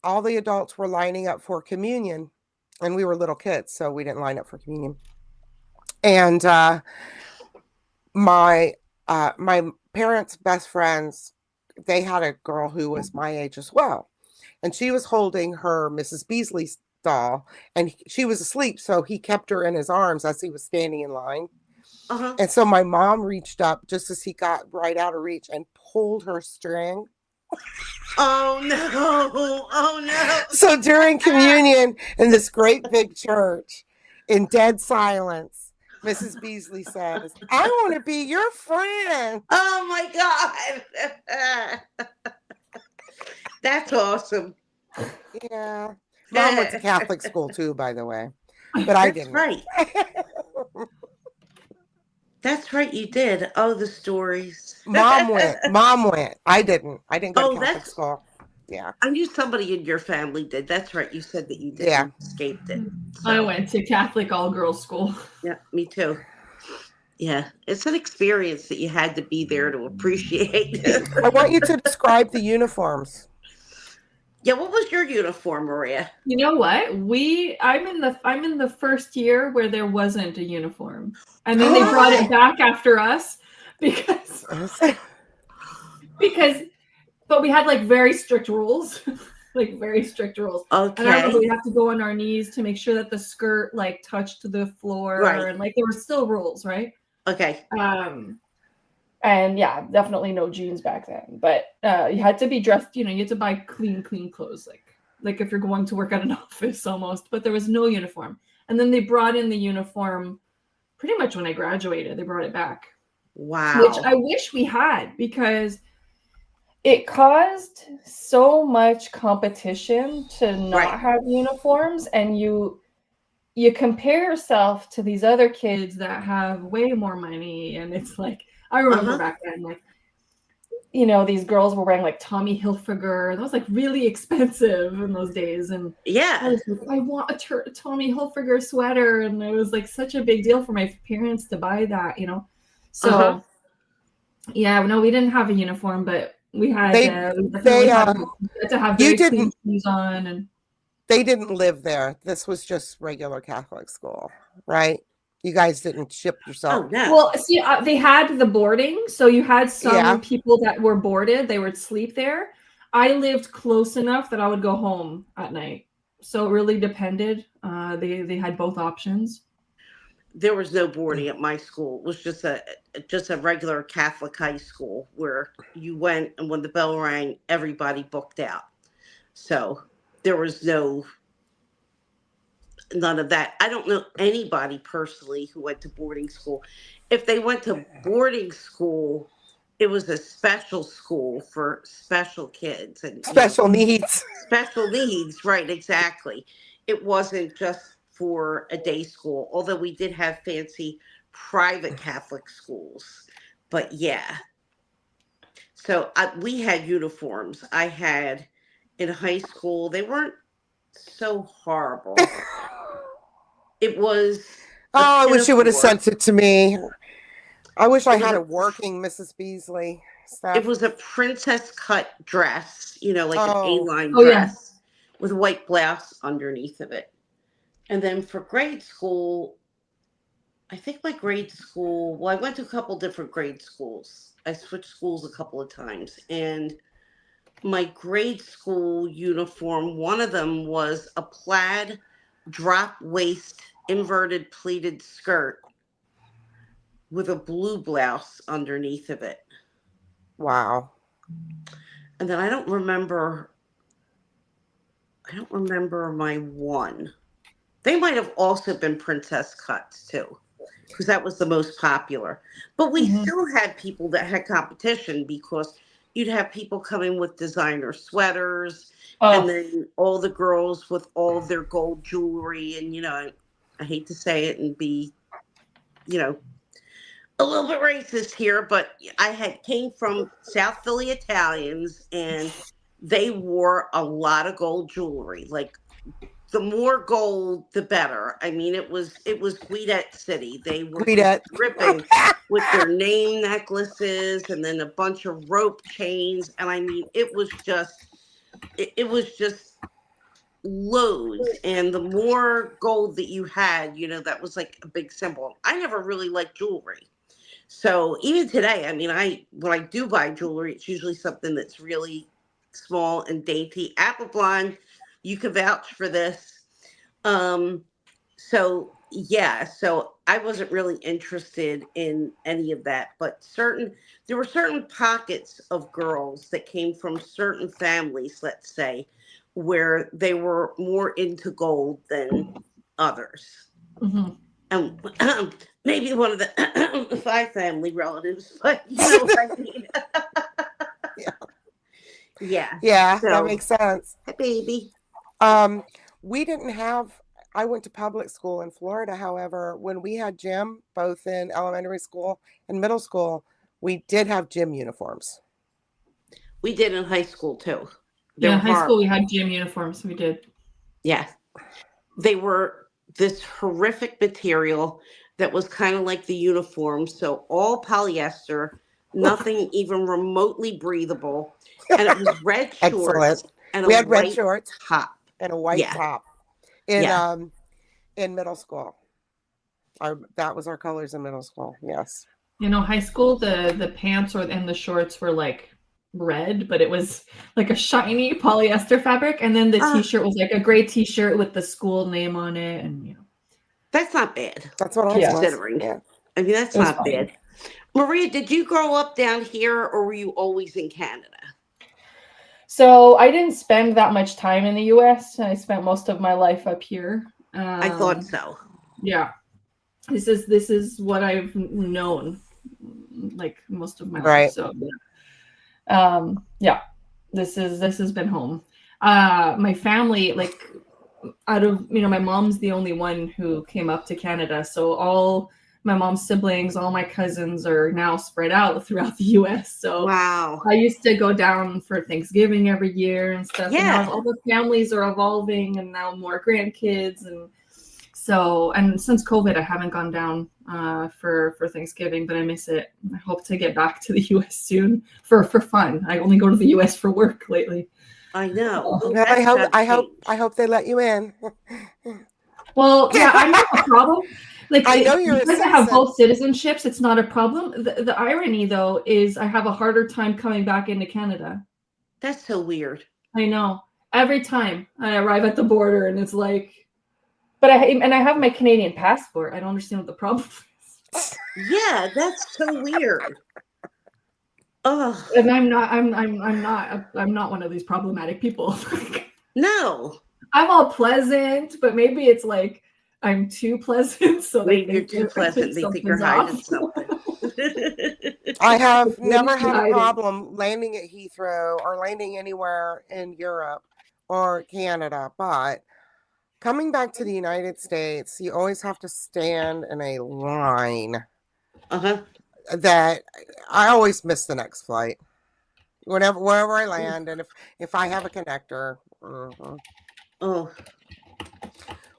all the adults were lining up for communion, and we were little kids, so we didn't line up for communion. And my my parents' best friends, they had a girl who was my age as well, and she was holding her Mrs. Beasley's doll, and she was asleep, so he kept her in his arms as he was standing in line. And so my mom reached up just as he got right out of reach and pulled her string. Oh no. Oh no. So during communion in this great big church, in dead silence, Mrs. Beasley says, "I want to be your friend." Oh my God. That's awesome. Yeah. Mom went to Catholic school too, by the way. But I didn't. Right. That's right, you did. Oh, the stories. Mom went. I didn't go to Catholic school. Yeah. I knew somebody in your family did. That's right. You said that you did. Yeah. You escaped it. So. I went to Catholic all-girls school. Yeah, me too. Yeah. It's an experience that you had to be there to appreciate. I want you to describe the uniforms. Yeah, what was your uniform, Maria? You know what? I'm in the first year where there wasn't a uniform. And then they brought it back after us because but we had like very strict rules. Very strict rules. Okay. And I remember we had to go on our knees to make sure that the skirt like touched the floor, right. And like there were still rules, right? Okay. And yeah, definitely no jeans back then. But you had to be dressed, you had to buy clean clothes, like if you're going to work at an office almost. But there was no uniform. And then they brought in the uniform pretty much when I graduated. They brought it back. Wow. Which I wish we had, because it caused so much competition to not have uniforms, and you compare yourself to these other kids that have way more money, and it's like, I remember back then, like, these girls were wearing like Tommy Hilfiger. That was like really expensive in those days. And yeah, I was like, I want a Tommy Hilfiger sweater. And it was like such a big deal for my parents to buy that, So yeah, no, we didn't have a uniform, but we had, had to have very clean shoes on. And they didn't live there. This was just regular Catholic school, right? You guys didn't ship yourself. Oh, no. Well, see, they had the boarding. So you had some people that were boarded. They would sleep there. I lived close enough that I would go home at night. So it really depended. They had both options. There was no boarding at my school. It was just a regular Catholic high school where you went, and when the bell rang, everybody booked out. So there was none of that. I don't know anybody personally who went to boarding school. If they went to boarding school, it was a special school for special kids and special needs. Special needs, right? Exactly. It wasn't just for a day school, although we did have fancy private Catholic schools. But yeah. So we had uniforms. I had in high school. They weren't so horrible. It was. I wish you would have sent it to me. I wish I had a working Mrs. Beasley stuff. It was a princess cut dress, like an A-line dress with a white blouse underneath of it. And then for grade school, I think my grade school, well, I went to a couple different grade schools. I switched schools a couple of times. And my grade school uniform, one of them was a plaid drop waist inverted pleated skirt with a blue blouse underneath of it. Wow. And then I don't remember my one. They might have also been princess cuts too. because that was the most popular. But we still had people that had competition because you'd have people coming with designer sweaters and then all the girls with all of their gold jewelry. And, I hate to say it and be, a little bit racist here, but I had came from South Philly Italians and they wore a lot of gold jewelry. Like the more gold, the better. I mean, it was Guidette City. They were just dripping with their name necklaces and then a bunch of rope chains. And I mean, it was just loads. And the more gold that you had, that was like a big symbol. I never really liked jewelry. So even today, I mean, when I do buy jewelry, it's usually something that's really small and dainty. Apple Blonde, you can vouch for this. So yeah, so I wasn't really interested in any of that, but there were certain pockets of girls that came from certain families, let's say, where they were more into gold than others. Maybe one of the 5 family relatives, but you know what I mean. Yeah, that makes sense. Hi, baby. We didn't have, I went to public school in Florida. However, when we had gym, both in elementary school and middle school, we did have gym uniforms. We did in high school too. In high school we had gym uniforms. We did. Yeah. They were this horrific material that was kind of like the uniform. So all polyester, nothing even remotely breathable. And it was red shorts. And we had red shorts top. And a white top in middle school. That was our colors in middle school. Yes. High school, the pants and the shorts were like red, but it was like a shiny polyester fabric, and then the t-shirt was like a gray t-shirt with the school name on it, and that's not bad. That's what I'm considering. Yeah. I mean, that's not bad. Maria, did you grow up down here, or were you always in Canada? So I didn't spend that much time in the U.S. I spent most of my life up here. I thought so. Yeah, this is what I've known, like most of my life. So this has been home. My family, like out of my mom's the only one who came up to Canada, so all my mom's siblings, all my cousins are now spread out throughout the U.S. So wow, I used to go down for Thanksgiving every year and stuff. Yeah, and all the families are evolving, and now more grandkids, and since COVID, I haven't gone down for Thanksgiving, but I miss it. I hope to get back to the U.S. soon for fun. I only go to the U.S. for work lately. I know. I hope they let you in. Well, yeah, I'm not a problem. Like, I know you're because I have both citizenships, it's not a problem. The irony, though, is I have a harder time coming back into Canada. That's so weird. I know. Every time I arrive at the border, and it's like, but I have my Canadian passport. I don't understand what the problem is. Yeah, that's so weird. Oh, and I'm not one of these problematic people. No, I'm all pleasant, but maybe it's like I'm too pleasant. So maybe you're too pleasant. They think you're hiding something. I have never had a problem landing at Heathrow or landing anywhere in Europe or Canada, but coming back to the United States, you always have to stand in a line. That I always miss the next flight. Wherever I land, and if I have a connector.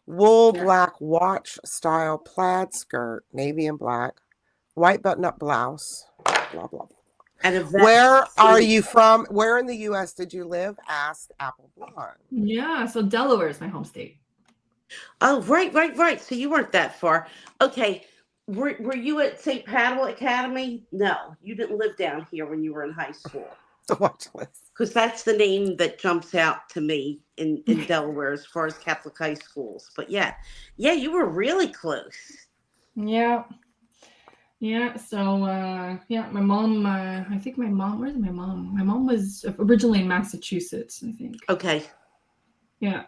Wool black watch style plaid skirt, navy and black, white button-up blouse, blah blah. And where are you from? Where in the U.S. did you live? Asked Apple Blonde. Yeah, so Delaware is my home state. Oh, right. So you weren't that far. Okay. Were you at St. Paddle Academy? No, you didn't live down here when you were in high school. The watch list. Because that's the name that jumps out to me in Delaware as far as Catholic high schools. But yeah, you were really close. Yeah. So my mom. I think my mom. Where's my mom? My mom was originally in Massachusetts, I think. Okay. Yeah,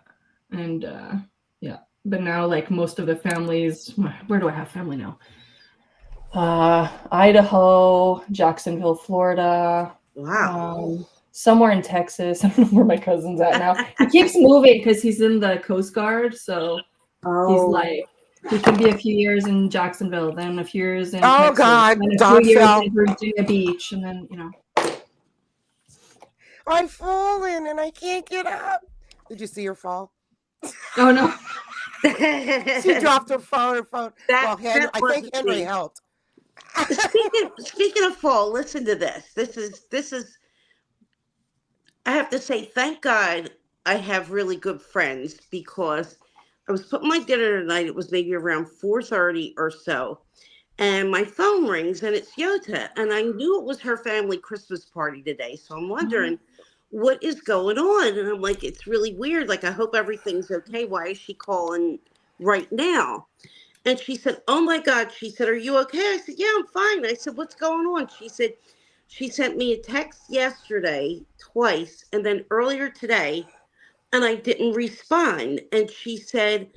and but now, like most of the families, where do I have family now? Idaho, Jacksonville, Florida, Wow. somewhere in Texas. I don't know where my cousin's at now. He keeps moving because he's in the Coast Guard, so he's like, he can be a few years in Jacksonville, then a few years in Texas, God, then a Don few years fell. in Virginia Beach, and then, you know. I'm falling and I can't get up. Did you see her fall? Oh, no. She dropped her phone. I think Henry helped. Speaking of fall, listen to this. This is. I have to say, thank God I have really good friends, because I was putting my dinner tonight. It was maybe around 4:30 or so, and my phone rings and it's Yota, and I knew it was her family Christmas party today. So I'm wondering what is going on, and I'm like, it's really weird. Like, I hope everything's okay. Why is she calling right now? And she said, oh my God. She said, are you okay? I said, yeah, I'm fine. I said, what's going on? She said, she sent me a text yesterday twice, and then earlier today, and I didn't respond. And she said,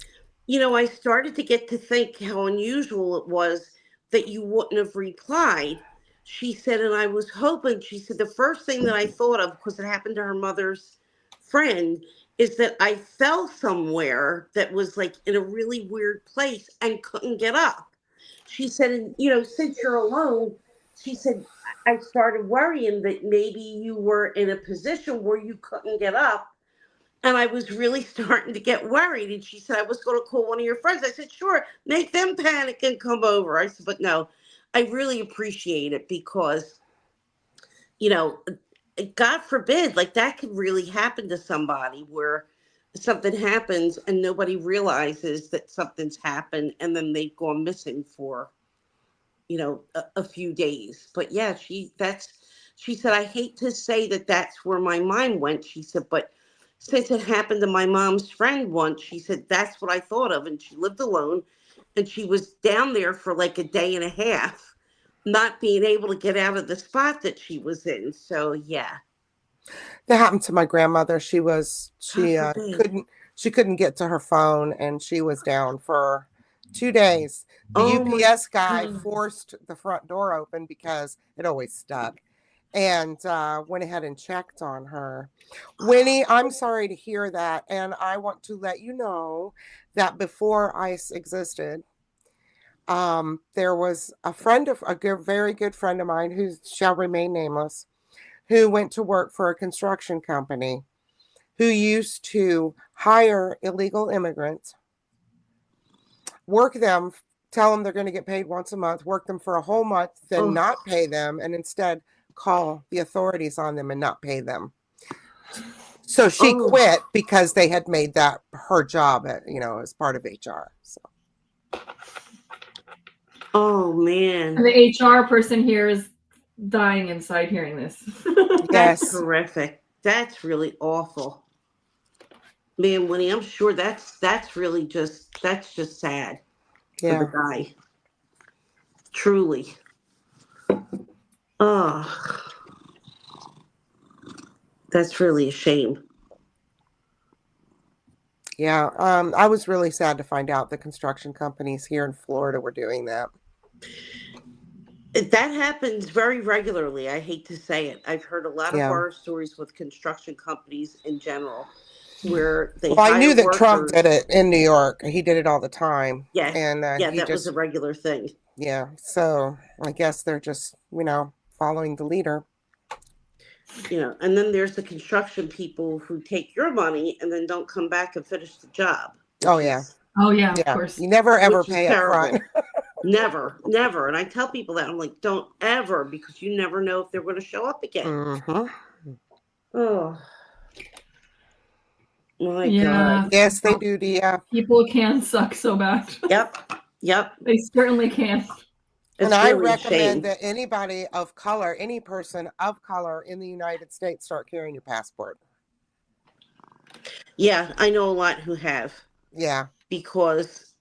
I started to get to think how unusual it was that you wouldn't have replied. She said, and I was hoping, she said, the first thing that I thought of, because it happened to her mother's friend, is that I fell somewhere that was like in a really weird place and couldn't get up. She said, and since you're alone, she said, I started worrying that maybe you were in a position where you couldn't get up. And I was really starting to get worried. And she said, I was going to call one of your friends. I said, sure, make them panic and come over. I said, but no, I really appreciate it, because, God forbid, like, that could really happen to somebody, where something happens and nobody realizes that something's happened, and then they've gone missing for, a few days. But yeah, she said, I hate to say that that's where my mind went. She said, but since it happened to my mom's friend once, she said, that's what I thought of. And she lived alone, and she was down there for like a day and a half, not being able to get out of the spot that she was in. So yeah. That happened to my grandmother. She couldn't get to her phone, and she was down for 2 days. The UPS guy forced the front door open because it always stuck, and went ahead and checked on her. Winnie, I'm sorry to hear that, and I want to let you know that before ICE existed, there was a very good friend of mine, who shall remain nameless, who went to work for a construction company, who used to hire illegal immigrants, work them, tell them they're going to get paid once a month, work them for a whole month, then not pay them, and instead call the authorities on them and not pay them. So she quit because they had made that her job, as part of HR. So. Oh man. And the HR person here is dying inside hearing this. That's horrific. That's really awful. Man, Winnie, I'm sure that's just sad for the guy. Truly. Oh, that's really a shame. Yeah, I was really sad to find out the construction companies here in Florida were doing that. That happens very regularly. I hate to say it. I've heard a lot of horror stories with construction companies in general, where they. Well, I knew that Trump did it in New York. He did it all the time. Yeah, and that was a regular thing. Yeah, so I guess they're just following the leader. And then there's the construction people who take your money and then don't come back and finish the job. Oh yeah, of course. You never ever pay up front. Never. And I tell people that. I'm like, don't ever, because you never know if they're going to show up again. Mm-hmm. Oh. My God. Yes, they do, Dia. People can suck so bad. Yep. They certainly can. And I recommend that anybody of color, any person of color in the United States, start carrying your passport. Yeah, I know a lot who have. Yeah. Because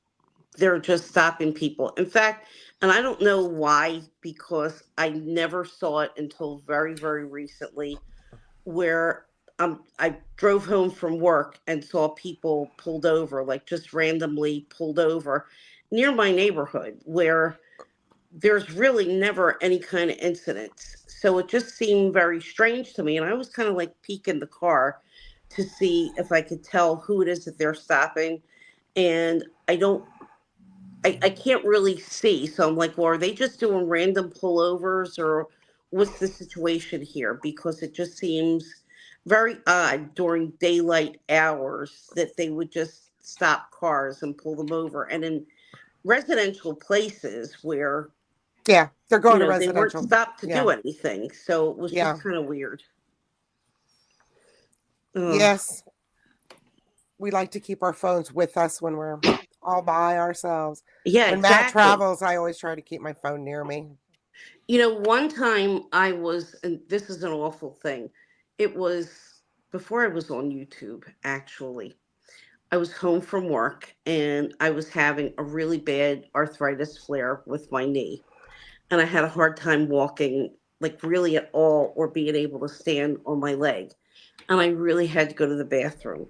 they're just stopping people. In fact, and I don't know why, because I never saw it until very, very recently, where I drove home from work and saw people pulled over, like just randomly pulled over near my neighborhood, where there's really never any kind of incidents. So it just seemed very strange to me. And I was kind of like peeking the car to see if I could tell who it is that they're stopping. And I can't really see. So I'm like, well, are they just doing random pullovers or what's the situation here? Because it just seems very odd during daylight hours that they would just stop cars and pull them over. And in residential places where, Yeah, they're going to they weren't residential. stopped to Yeah. do anything. So it was Yeah. just kind of weird. Ugh. Yes. We like to keep our phones with us when we're all by ourselves. Yeah, When Matt exactly. travels, I always try to keep my phone near me. One time I was, and this is an awful thing. It was before I was on YouTube, actually. I was home from work and I was having a really bad arthritis flare with my knee. And I had a hard time walking, like really at all, or being able to stand on my leg. And I really had to go to the bathroom.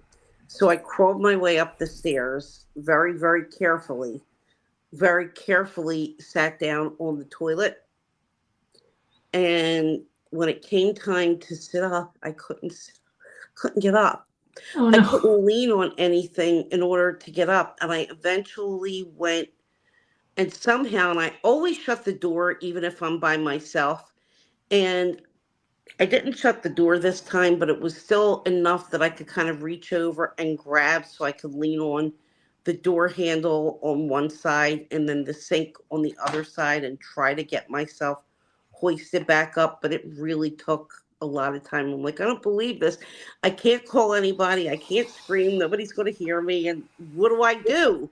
So I crawled my way up the stairs very, very carefully sat down on the toilet. And when it came time to sit up, I couldn't get up. Oh I no. couldn't lean on anything in order to get up. And I eventually went and somehow, and I always shut the door even if I'm by myself. And I didn't shut the door this time, but it was still enough that I could kind of reach over and grab so I could lean on the door handle on one side and then the sink on the other side and try to get myself hoisted back up. But it really took a lot of time. I'm like, I don't believe this. I can't call anybody. I can't scream. Nobody's going to hear me. And what do I do?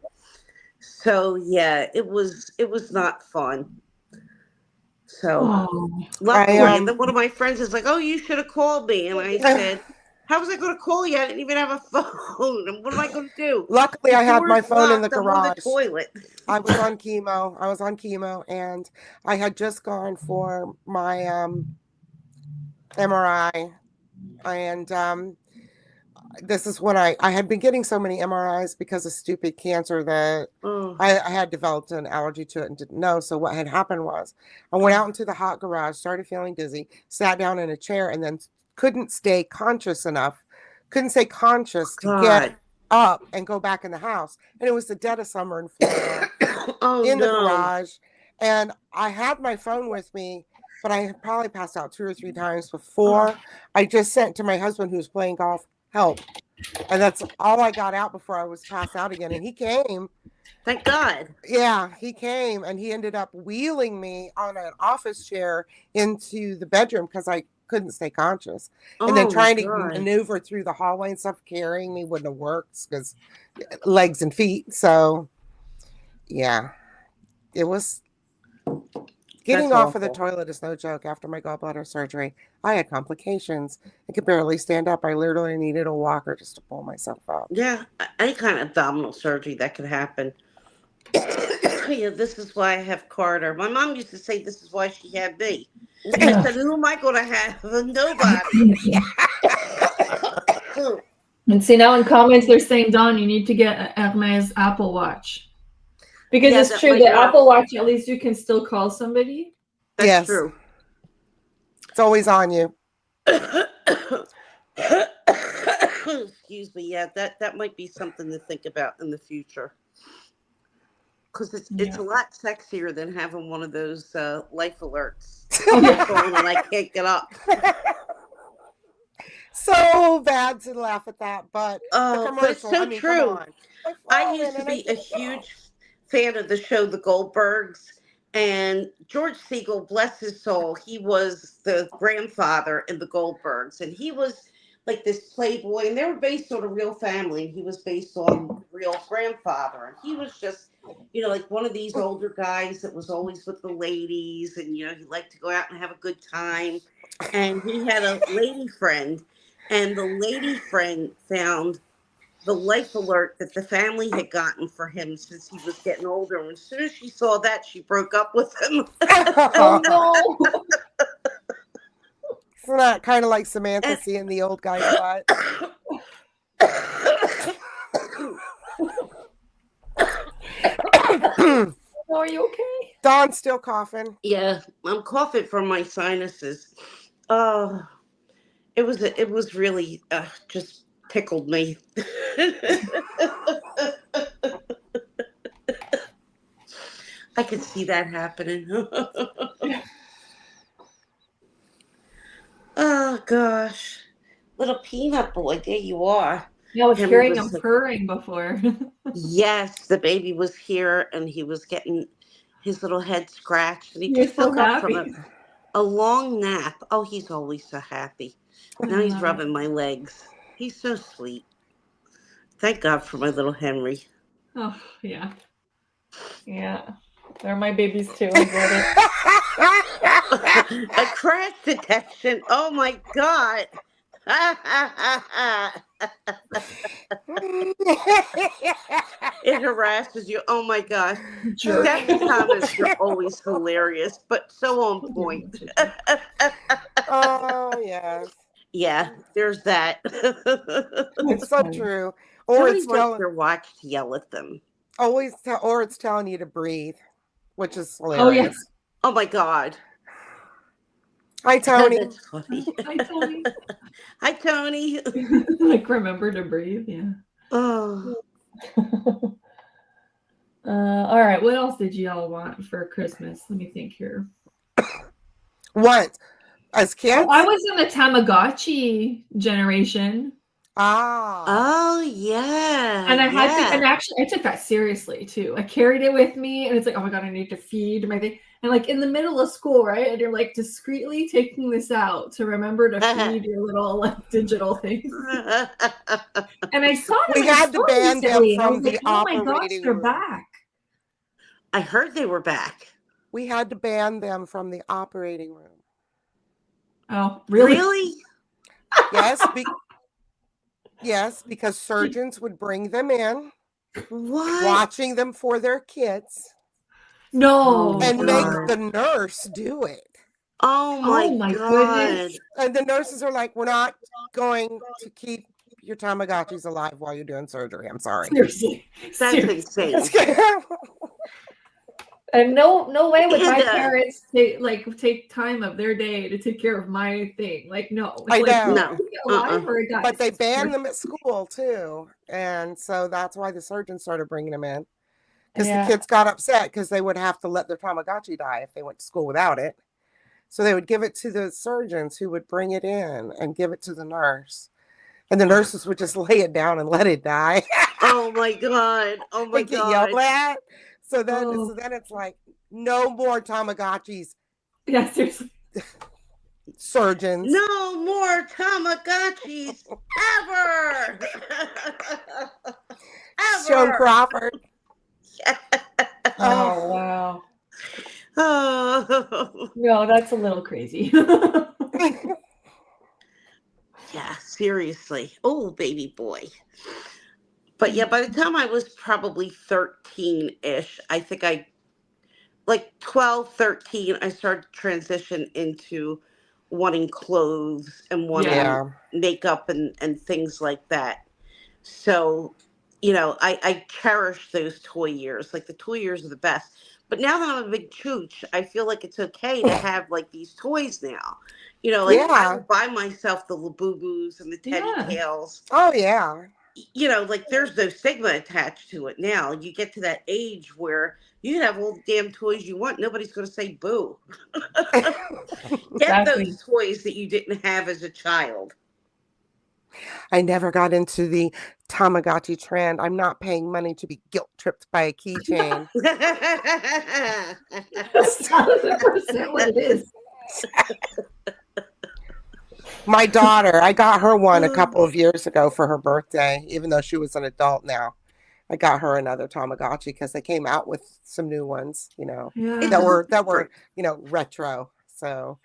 So yeah, it was not fun. So Oh. luckily, and then one of my friends is like, "Oh, you should have called me," and I I said, "How was I going to call you? I didn't even have a phone. And what am I going to do?" Luckily, The I had my door's phone in the locked. I'm on the garage. toilet. I was on chemo, and I had just gone for my MRI, and this is when I had been getting so many MRIs because of stupid cancer that Oh, I had developed an allergy to it and didn't know. So what had happened was I went out into the hot garage, started feeling dizzy, sat down in a chair, and then couldn't stay conscious to get God. up and go back in the house. And it was the dead of summer in Florida Oh in the no. garage. And I had my phone with me, but I had probably passed out 2 or 3 times before. I just sent to my husband, who was playing golf, help. And that's all I got out before I was passed out again. And he came. Thank God. Yeah, he came, and he ended up wheeling me on an office chair into the bedroom because I couldn't stay conscious. And then Oh my trying to God. maneuver through the hallway and stuff, carrying me wouldn't have worked because legs and feet. So yeah, it was getting That's off of the awful. toilet is no joke. After my gallbladder surgery, I had complications. I could barely stand up. I literally needed a walker just to pull myself up. Yeah, any kind of abdominal surgery that could happen. Yeah, this is why I have Carter. My mom used to say this is why she had me. I said, who am I going to have? Nobody. And see, now in comments they're saying, Don, you need to get a Hermes Apple Watch. Because Yeah, it's that true, might the work. Apple Watch, at least you can still call somebody. That's Yes. true. It's always on you. Excuse me. Yeah, that might be something to think about in the future. Because it's Yeah. a lot sexier than having one of those life alerts on my phone and I can't get up. So bad to laugh at that, but the Oh, but it's commercial, so come true. on. I used to be a huge fan of the show The Goldbergs, and George Siegel, bless his soul, he was the grandfather in The Goldbergs, and he was like this playboy, and they were based on a real family, and he was based on the real grandfather, and he was just, like one of these older guys that was always with the ladies, and he liked to go out and have a good time, and he had a lady friend, and the lady friend found the life alert that the family had gotten for him since he was getting older. And as soon as she saw that, she broke up with him. Oh no. Isn't that kind of like Samantha And- seeing the old guy's butt? Are you okay? Dawn's still coughing. Yeah, I'm coughing from my sinuses. Oh, it was really just tickled me. I could see that happening. Oh gosh, little peanut boy, there you are. Yeah, I was Henry hearing was him purring before. yes, the baby was here, and he was getting his little head scratched, and he You're just so woke up from happy. a long nap. Oh, he's always so happy. I Now he's love it. rubbing my legs. He's so sweet. Thank God for my little Henry. Oh, yeah. Yeah. They're my babies too. I get it. A crash detection. Oh my God. It harasses you. Oh my gosh. Jerk. Steph's comments are always hilarious, but so on point. Oh, yes. Yeah, there's that. It's so funny. true. Or Somebody it's wants telling their watch to yell at them. or it's telling you to breathe, which is Oh, yeah. hilarious. Oh my God. Hi, Tony. That's funny. Hi, Tony. Hi, Tony. Like, remember to breathe. Yeah. Oh, All right. What else did y'all want for Christmas? Let me think here. What? As kids? Oh, I was in the Tamagotchi generation. Ah. oh yeah. And I had to, yeah. and actually, I took that seriously too. I carried it with me, and it's like, oh my God, I need to feed my thing. And like in the middle of school, right? And you're like discreetly taking this out to remember to feed your little like digital things. And I saw them We in the had to store ban them recently, and I from was the like, oh my gosh, operating they're room. back. I heard they were back. We had to ban them from the operating room. Oh, really? Really? Yes, yes, because surgeons would bring them in, What? watching them for their kids, No. Oh, and God. make the nurse do it. Oh my God. goodness. And the nurses are like, we're not going to keep your Tamagotchis alive while you're doing surgery. I'm sorry. Seriously. That's Seriously. insane. And no way would my And, parents take time of their day to take care of my thing. Like, no. It's I like, know. No. you get alive or it dies. But they banned them at school too. And so that's why the surgeons started bringing them in. Because the kids got upset because they would have to let their Tamagotchi die if they went to school without it. So they would give it to the surgeons who would bring it in and give it to the nurse. And the nurses would just lay it down and let it die. Oh my God. Oh my They get God. yelled at. So then it's like, no more Tamagotchis. Yeah, seriously. Surgeons. No more Tamagotchis ever. Joan Crawford. Oh, wow. Oh. No, that's a little crazy. Yeah, seriously. Oh, baby boy. But yeah, by the time I was probably 13-ish, I think like 12, 13, I started to transition into wanting clothes and wanting makeup and things like that. So, I cherish those toy years. Like the toy years are the best. But now that I'm a big chooch, I feel like it's okay to have like these toys now. I would buy myself the Labubu's and the Teddy Tails. Oh, yeah. Like there's no stigma attached to it now. You get to that age where you can have all the damn toys you want. Nobody's going to say boo. Get those toys that you didn't have as a child. I never got into the Tamagotchi trend. I'm not paying money to be guilt tripped by a keychain. That's 100% what it is. My daughter, I got her one a couple of years ago for her birthday, even though she was an adult now. I got her another Tamagotchi because they came out with some new ones, that were retro. So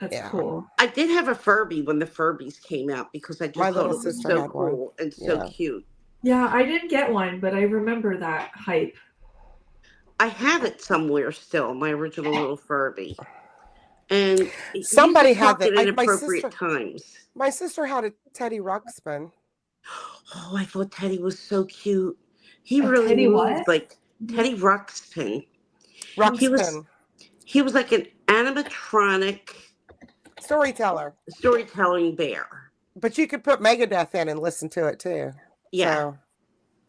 that's cool. I did have a Furby when the Furbies came out because I just thought it was so cool and so cute. Yeah, I didn't get one, but I remember that hype. I have it somewhere still, my original little Furby. And somebody had that at inappropriate times. My sister had a Teddy Ruxpin. Oh, I thought Teddy was so cute. He really moved like Teddy Ruxpin. He was Ruxpin. he was like an animatronic Storyteller. storytelling bear. But you could put Megadeth in and listen to it too. Yeah, So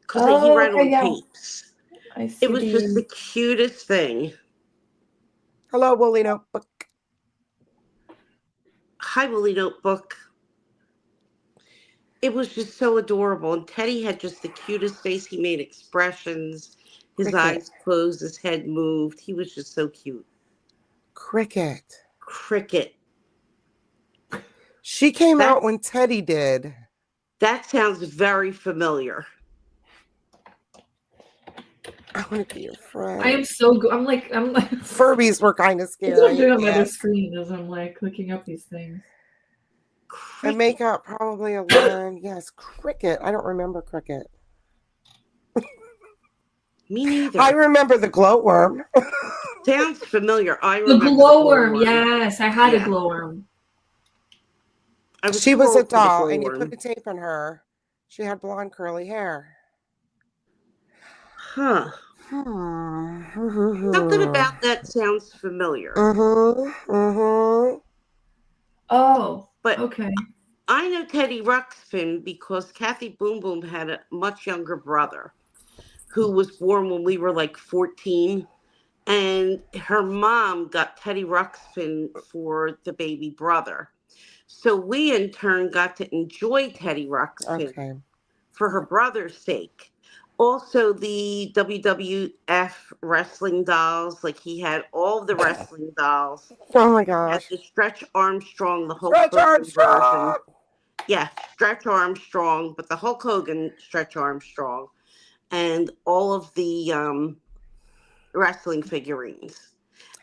because he ran okay, on yeah. tapes. I see It was just the cutest thing. hello, Woolly Notebook. Hi, Willie Notebook. It was just so adorable. And Teddy had just the cutest face. He made expressions. His Cricket. eyes closed, his head moved. He was just so cute. Cricket. Cricket. She came That, out when Teddy did. that sounds very familiar. I want to be your friend. I am so good. I'm like Furbies were kind of That's what I'm scary. doing on my other Yes. screen as I'm like clicking up these things. And makeup probably a one. Yes, Cricket. I don't remember Cricket. Me neither. I remember the glowworm. Sounds familiar. I The remember glowworm. Yes, I had a Yeah. glowworm. She was a too old for the doll, and you glowworm. put a tape on her. She had blonde curly hair. Huh. Something about that sounds familiar. Oh, But okay. I know Teddy Ruxpin because Kathy Boom Boom had a much younger brother who was born when we were like 14. And her mom got Teddy Ruxpin for the baby brother. So we in turn got to enjoy Teddy Ruxpin for her brother's sake. Also, the WWF wrestling dolls, like he had all the wrestling dolls. Oh my gosh. He had the Stretch Armstrong, the Hulk Stretch Hogan Armstrong! version. Yeah, Stretch Armstrong, but the Hulk Hogan Stretch Armstrong, and all of the wrestling figurines.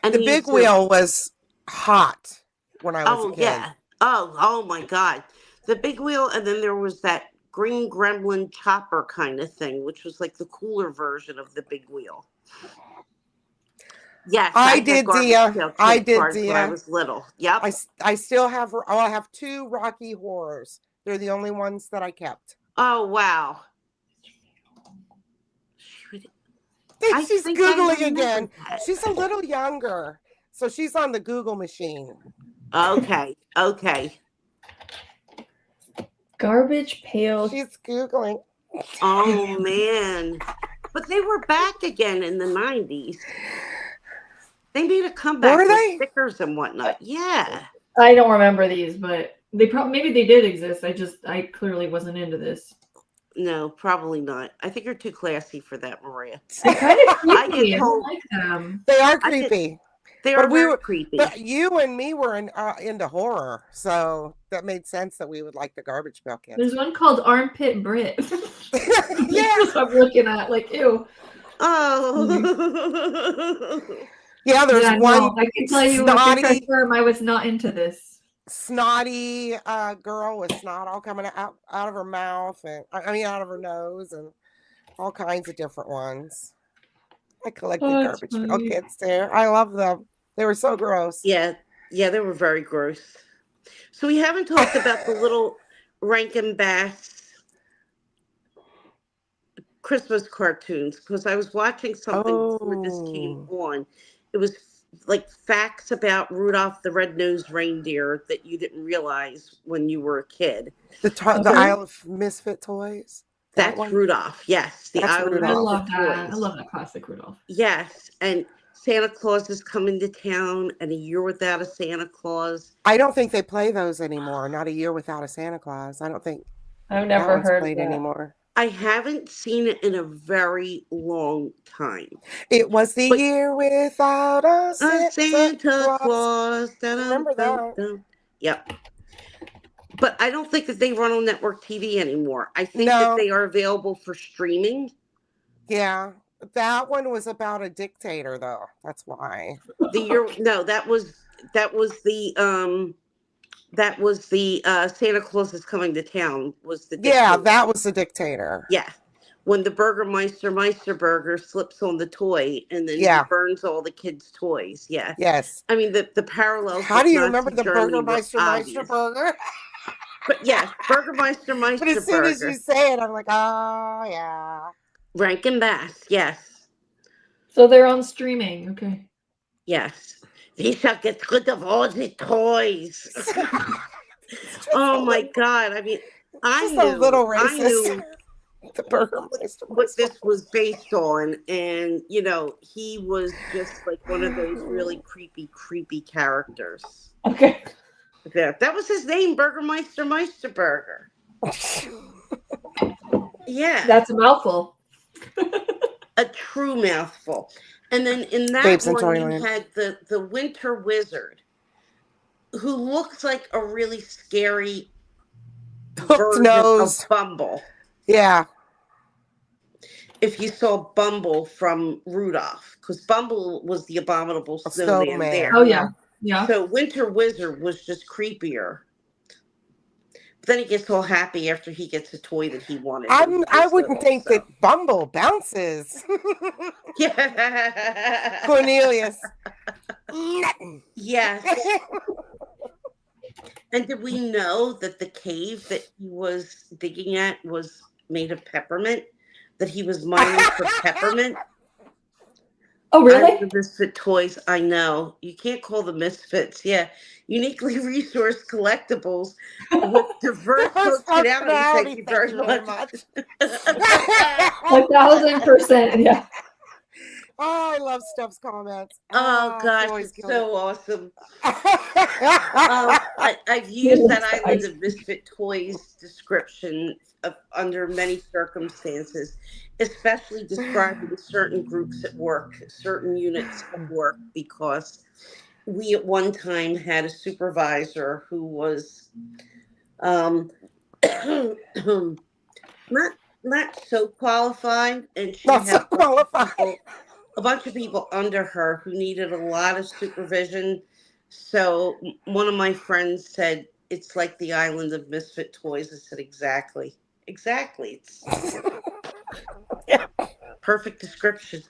And the big wheel was hot when I was a kid. Yeah. Oh my God. The big wheel, and then there was that green gremlin chopper kind of thing, which was like the cooler version of the big wheel. Yes, I did Dia. I did Dia when I was little. Yep. I still have. Oh, I have 2 Rocky Horrors. They're the only ones that I kept. Oh wow. She's Googling again. She's a little younger, so she's on the Google machine. Okay. Garbage pail. She's Googling. Oh man. But they were back again in the 90s. They made a comeback with stickers and whatnot. Yeah. I don't remember these, but maybe they did exist. I clearly wasn't into this. No, probably not. I think you're too classy for that, Maria. They're kind of creepy. I don't like them. They are creepy. They are very creepy. But you and me were into horror, so that made sense that we would like the Garbage Pail Kids. There's one called Armpit Brit. Yeah, I'm looking at like ew. Oh. Yeah, there's one. No, I can tell you, I can confirm I was not into this. Snotty girl with snot all coming out of her mouth, and out of her nose, and all kinds of different ones. I collected Garbage Pail Kids too. I love them. They were so gross. Yeah, they were very gross. So we haven't talked about the little Rankin Bass Christmas cartoons, because I was watching something before this came on. It was like facts about Rudolph the Red-Nosed Reindeer that you didn't realize when you were a kid. The Isle of Misfit Toys. That's Rudolph. Yes, the Isle of Misfit I love that. I love that classic Rudolph. Yes, and Santa Claus is coming to town, and A Year Without a Santa Claus. I don't think they play those anymore. Not A Year Without a Santa Claus. I don't think. I've never heard played anymore. I haven't seen it in a very long time. It was the year without a Santa Claus. Remember that? Yep. But I don't think that they run on network TV anymore. I think that they are available for streaming. Yeah. That one was about a dictator, though. That's why. That was the Santa Claus is coming to town. Was the dictator. Yeah, that was the dictator. Yeah, when the Meisterburger slips on the toy and then he burns all the kids' toys. Yeah. Yes. I mean the parallels. How do you remember the Meisterburger? But yeah, Meisterburger. But as soon as you say it, I'm like, oh yeah. Rankin Bass, yes. So they're on streaming. Okay. Yes. They shall get rid of all the toys. Oh my God. I mean, I just a little knew, I racist. knew The Burgermeister what this was based on. And, you know, he was just like one of those really creepy characters. Okay. That was his name, Burgermeister Meisterburger. Yeah. That's a mouthful. A true mouthful. And then in that Babes in one, you Toyland. had the Winter Wizard, who looks like a really scary Hooked version nose. of Bumble. Yeah. If you saw Bumble from Rudolph, because Bumble was the abominable snowman there. Oh yeah. Yeah. So Winter Wizard was just creepier. But then he gets all happy after he gets a toy that he wanted. I wouldn't think that Bumble bounces. Yeah. Cornelius. Yes. And did we know that the cave that he was digging at was made of peppermint? That he was mining for peppermint? Oh, really? The Misfit toys, I know. You can't call them misfits. Yeah. Uniquely resourced collectibles with diverse functionality. Thank you very much. 1,000%. Yeah. Oh, I love Stubbs' comments. Oh gosh, it's so awesome. I've used that Island of Misfit Toys description under many circumstances, especially describing certain groups at work, certain units of work, because we at one time had a supervisor who was not so qualified, and she not had so qualified. A bunch of people under her who needed a lot of supervision. So one of my friends said, "It's like the Island of Misfit Toys." I said, exactly. It's Yeah. Perfect description.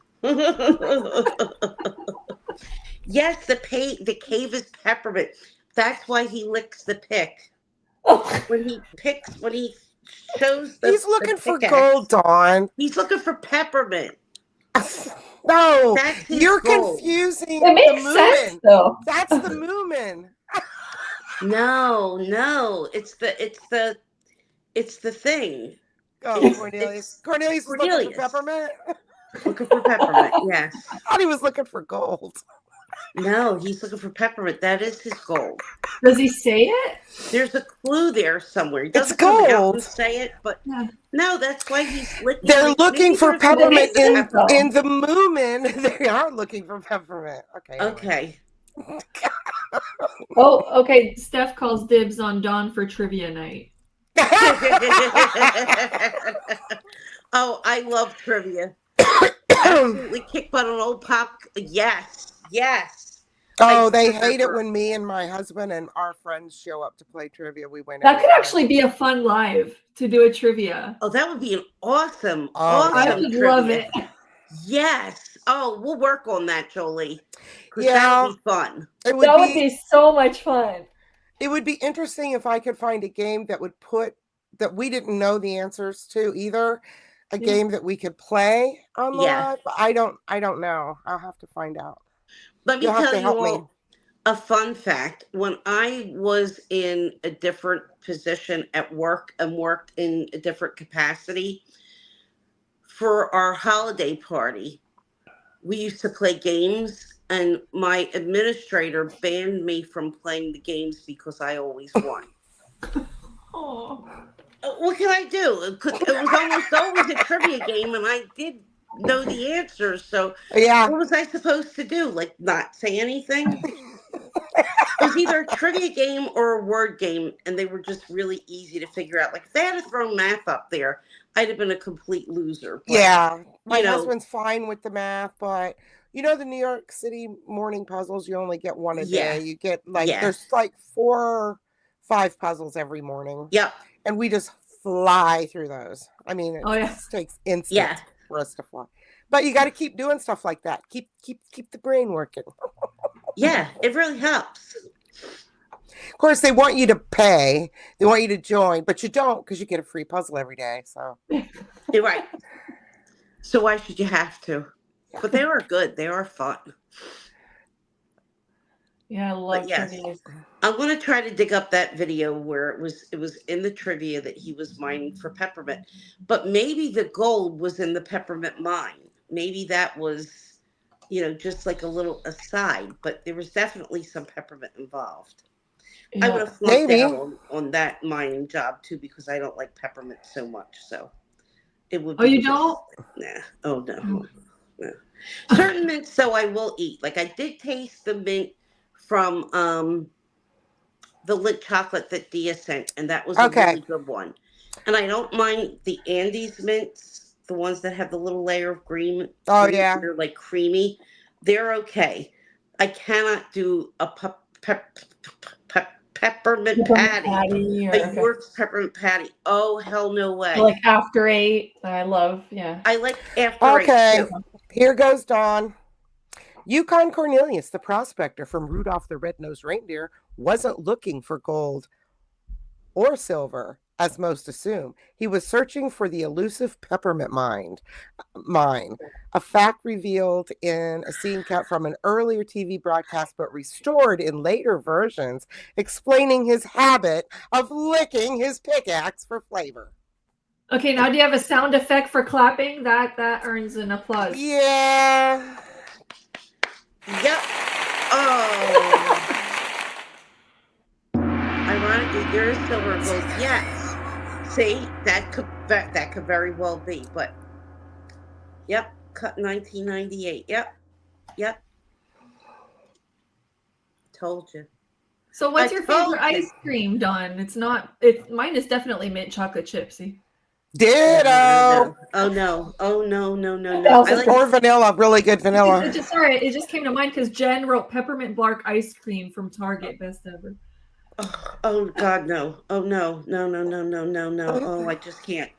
Yes, the cave is peppermint. That's why he licks the pick. When he shows he's looking for gold, Dawn. He's looking for peppermint. No, you're goal. Confusing it makes the Moomin. Sense, though. That's the Moomin. No, it's the thing. Oh, Cornelius. Cornelius was looking for peppermint. Looking for peppermint, yes. I thought he was looking for gold. No, he's looking for peppermint. That is his goal. Does he say it? There's a clue there somewhere. He it's gold. Say it, but no, that's why he's licking. They're looking for peppermint in the Moomin. They are looking for peppermint. Okay. Okay. Oh, okay. Steph calls dibs on Dawn for trivia night. Oh, I love trivia. Absolutely kick butt on old pop. Yes. Oh, they hate it when me and my husband and our friends show up to play trivia. We win. That could actually be a fun live to do a trivia. Oh, that would be an awesome I would trivia. love it. Yes. Oh, we'll work on that, Jolee. Yeah, that would be fun. That would be so much fun. It would be interesting if I could find a game that would that we didn't know the answers to either. A game that we could play on live. I don't know. I'll have to find out. Let me tell you all a fun fact. When I was in a different position at work and worked in a different capacity, for our holiday party, we used to play games, and my administrator banned me from playing the games because I always won. Oh. What can I do? It was almost always a trivia game, and I did know the answers. So what was I supposed to do? Like not say anything? It was either a trivia game or a word game, and they were just really easy to figure out. Like if they had thrown math up there, I'd have been a complete loser. But, my husband's fine with the math, but the New York City morning puzzles, you only get one a day. You get there's like 4 or 5 puzzles every morning. Yep. And we just fly through those. I mean, it just takes instant for us to fly. But you got to keep doing stuff like that. Keep the brain working. Yeah, it really helps. Of course, they want you to pay. They want you to join, but you don't because you get a free puzzle every day. So you're right. So why should you have to? But they are good. They are fun. Yeah, I love yes, trivias. I want to try to dig up that video where it was in the trivia that he was mining for peppermint. But maybe the gold was in the peppermint mine. Maybe that was, just like a little aside. But there was definitely some peppermint involved. I would Yeah. have flunked out Maybe. on that mining job too because I don't like peppermint so much. So it would Oh, be you just don't? nah. Oh no. Oh. No. Certain mints, though, I will eat. Like I did taste the mint from the Lit chocolate that Dia sent, and that was a Okay. really good one. And I don't mind the Andes mints, the ones that have the little layer of green. Oh Green, yeah. they're like creamy. They're okay. I cannot do a peppermint Peppermint patty, patty a or okay. York's peppermint patty. Oh hell no way! Like after 8, I love. Yeah. I like after Okay. 8 too. Here goes Dawn. Yukon Cornelius, the prospector from Rudolph the Red-Nosed Reindeer, wasn't looking for gold or silver, as most assume. He was searching for the elusive peppermint mine, a fact revealed in a scene cut from an earlier TV broadcast but restored in later versions, explaining his habit of licking his pickaxe for flavor. Okay, now do you have a sound effect for clapping? That earns an applause. Yeah. Yep. Oh. Ironically, there is silver and gold. Yes. See, that could very well be, but yep, cut 1998. Yep. Told you. So what's I your told favorite you. ice cream, Dawn? It's not mine is definitely mint chocolate chipsy. Ditto. No. Oh no. Or vanilla, really good vanilla. It just came to mind because Jen wrote peppermint bark ice cream from Target, best ever. Oh God, no. Oh no. Oh, I just can't.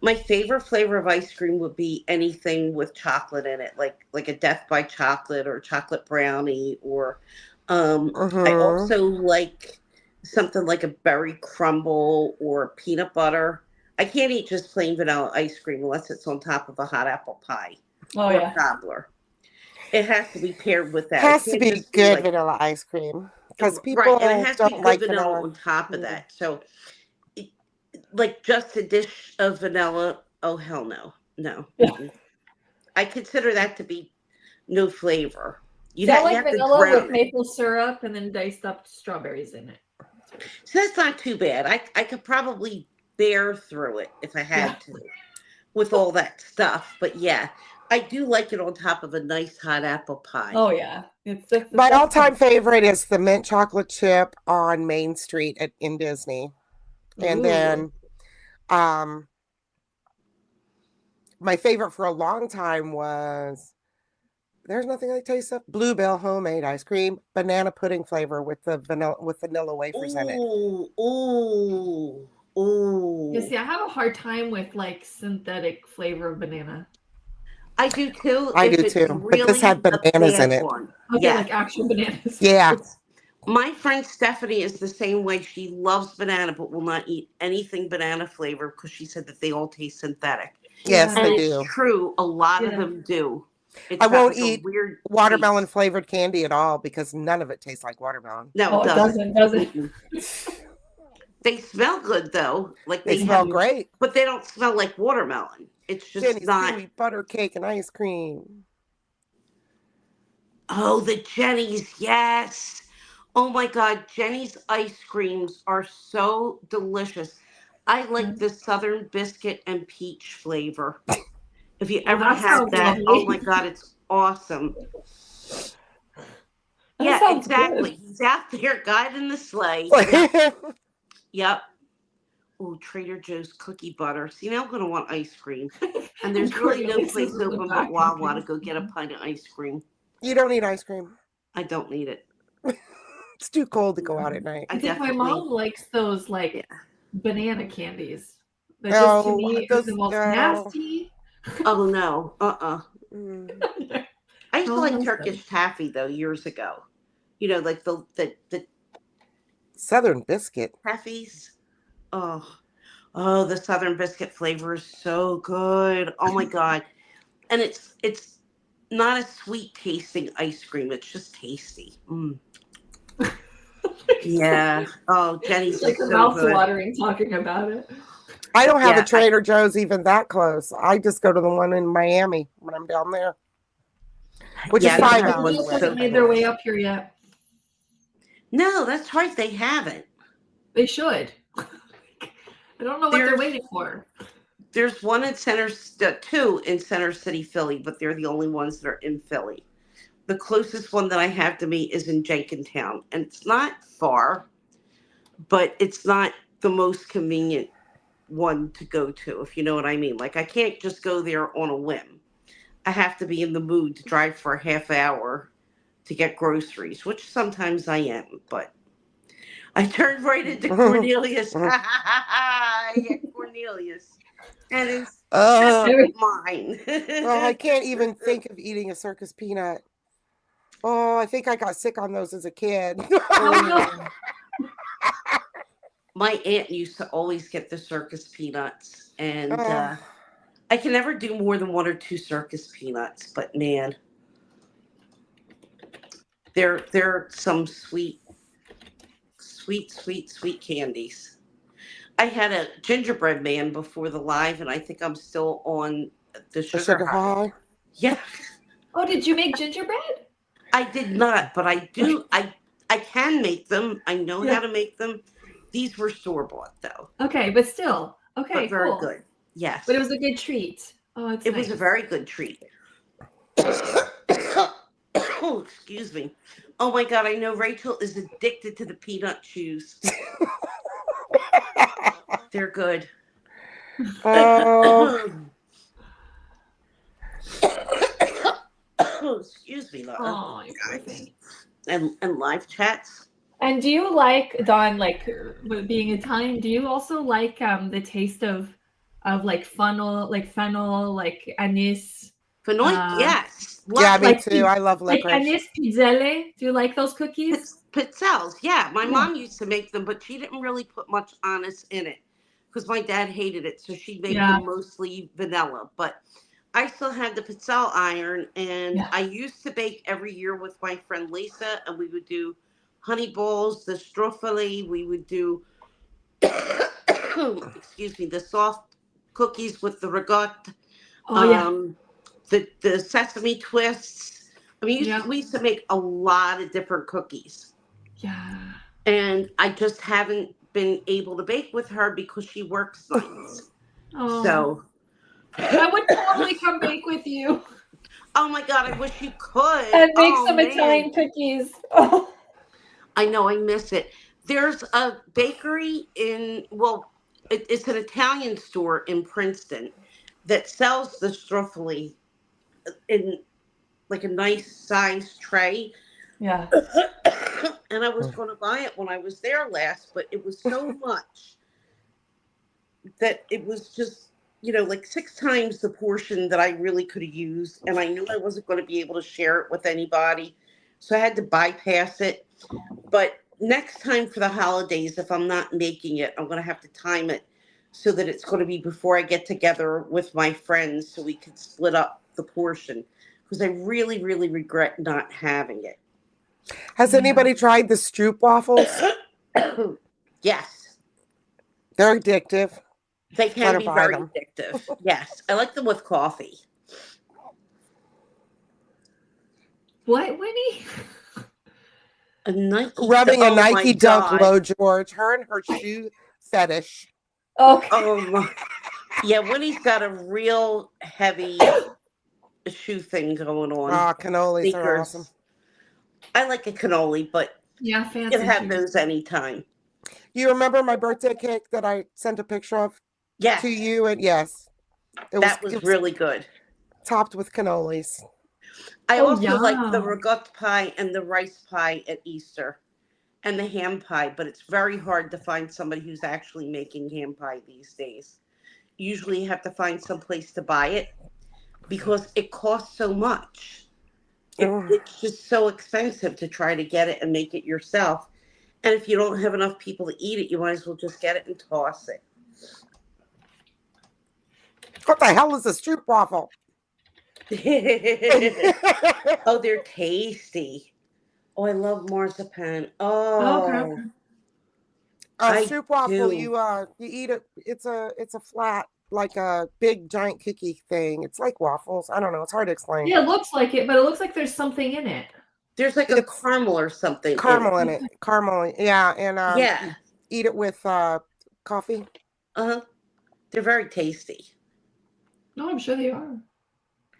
My favorite flavor of ice cream would be anything with chocolate in it, like a Death by Chocolate or chocolate brownie, or I also like something like a berry crumble or peanut butter. I can't eat just plain vanilla ice cream unless it's on top of a hot apple pie or cobbler. It has to be paired with that. Has to be good vanilla ice cream because people and it has to be don't good like vanilla on top of that. So, like just a dish of vanilla. Oh hell no. I consider that to be no flavor. I like vanilla with maple syrup and then diced up strawberries in it. So that's not too bad. I could probably bear through it if I had to with all that stuff. But yeah, I do like it on top of a nice hot apple pie. Oh yeah. My all-time favorite is the mint chocolate chip on Main Street in Disney. And then my favorite for a long time was there's nothing like taste of Bluebell homemade ice cream, banana pudding flavor with vanilla wafers in it. Ooh. You see, I have a hard time with like synthetic flavor of banana. I do too. I do too. Really but this had bananas in it. One. Okay, like actual bananas. Yeah. My friend Stephanie is the same way. She loves banana, but will not eat anything banana flavor because she said that they all taste synthetic. Yes, and they it's do. True. A lot of them do. I won't eat weird watermelon taste. Flavored candy at all because none of it tastes like watermelon. No, it doesn't. They smell good though. Like they smell great, but they don't smell like watermelon. It's just Jenny's not creamy butter cake and ice cream. Oh, the Jenny's, yes. Oh my God, Jenny's ice creams are so delicious. I like the Southern biscuit and peach flavor. If you ever had that, oh my God, it's awesome. Yeah, exactly. Good. He's out there guiding the sleigh. Yep. Oh, Trader Joe's cookie butter. See, now I'm going to want ice cream. And there's really no place open but Wawa to go get a pint of ice cream. You don't need ice cream. I don't need it. It's too cold to go out at night. I think my mom likes those banana candies. That just to me is the most nasty. Oh no. I used to like Turkish taffy though years ago. You know, like the Southern biscuit. Taffies. Oh, the Southern biscuit flavor is so good. Oh my God. And it's not a sweet tasting ice cream. It's just tasty. Mm. Yeah. Oh, Jenny's It's like is her so mouth's good. watering talking about it. I don't have a Yeah. Trader Joe's even that close. I just go to the one in Miami when I'm down there, which is Yeah, the 5 Trader Miami hours Joe's one's away. so hasn't By made the their way, way up here yet. No, that's right. They haven't. They should. I don't know what they're waiting for. There's one in two in Center City, Philly, but they're the only ones that are in Philly. The closest one that I have to me is in Jenkintown, and it's not far, but it's not the most convenient one to go to, if you know what I mean. Like, I can't just go there on a whim. I have to be in the mood to drive for a half hour to get groceries, which sometimes I am, but I turned right into Cornelius. Yeah, Cornelius. And it's uh, peppermint mine. oh, I can't even think of eating a circus peanut. Oh, I think I got sick on those as a kid. Oh no. My aunt used to always get the circus peanuts, and Oh, I can never do more than one or two circus peanuts. But man, they're some sweet candies. I had a gingerbread man before the live, and I think I'm still on the a sugar sugar high. high. Yeah, Oh, did you make gingerbread? I did not, but I do. I can make them. I know how Yeah. to make them. These were store bought though, Okay, but still. Okay, but very cool. good. Yes, But it was a good treat. Oh, it's it nice. was a very good treat. Oh, excuse me. Oh my God, I know Rachel is addicted to the peanut chews. They're good. Oh, Excuse me, Oh, you poor thing. and live chats. And do you like, Dawn, like with being Italian, do you also like the taste of like fennel, like anise? Fenoy, yes. yeah, Love me Like too. I love like licorice. anise pizzelle. Do you like those cookies? pizzelles. Yeah, my Yeah. mom used to make them, but she didn't really put much anise in it because my dad hated it. So she'd make Yeah. them mostly vanilla. But I still have the pizzelle iron, and Yeah. I used to bake every year with my friend Lisa, and we would do honey balls, the struffoli. We would do, excuse me, the soft cookies with the ricotta, Oh yeah. um, the sesame twists. I mean, Yeah. we used to make a lot of different cookies, Yeah. and I just haven't been able to bake with her because she works nights. Oh. So, I would totally come bake with you oh my God, I wish you could. and make Oh some man, Italian cookies. Oh. I know I miss it. There's a bakery well, it's an Italian store in Princeton that sells the struffoli in like a nice size tray. Yeah. And I was going to buy it when I was there last, but it was so much that it was just, like 6 times the portion that I really could have used. And I knew I wasn't going to be able to share it with anybody. So I had to bypass it. But next time for the holidays, if I'm not making it, I'm going to have to time it so that it's going to be before I get together with my friends so we can split up the portion. Because I really, really regret not having it. Has anybody tried the Stroop waffles? Yes. They're addictive. They can be very them. addictive. Yes. I like them with coffee. What, Winnie? A Nike Rubbing a oh Nike my Dunk God. low, George. Her and her shoe fetish. Okay. Oh my. Yeah, Winnie's got a real heavy shoe thing going on. Ah, cannolis Sneakers. are awesome. I like a cannoli, but Yeah, you fancy. can have shoes. those anytime. You remember my birthday cake that I sent a picture of Yes. to you? And yes, That was really good. Topped with cannolis. I Oh, also like the yum. ricotta pie and the rice pie at Easter and the ham pie, but it's very hard to find somebody who's actually making ham pie these days. Usually you have to find some place to buy it because it costs so much. It's just so expensive to try to get it and make it yourself. And if you don't have enough people to eat it, you might as well just get it and toss it. What the hell is a Stroop waffle? Oh, they're tasty. Oh, I love marzipan. Okay. Oh, A I soup waffle, do. you eat it. It's a flat, like a big giant cookie thing. It's like waffles. I don't know. It's hard to explain. Yeah, it looks like it, but it looks like there's something in it. There's like a It's caramel or something in it. caramel in it. Caramel, yeah, and Yeah. you eat it with coffee. Uh-huh. They're very tasty. No, I'm sure they are.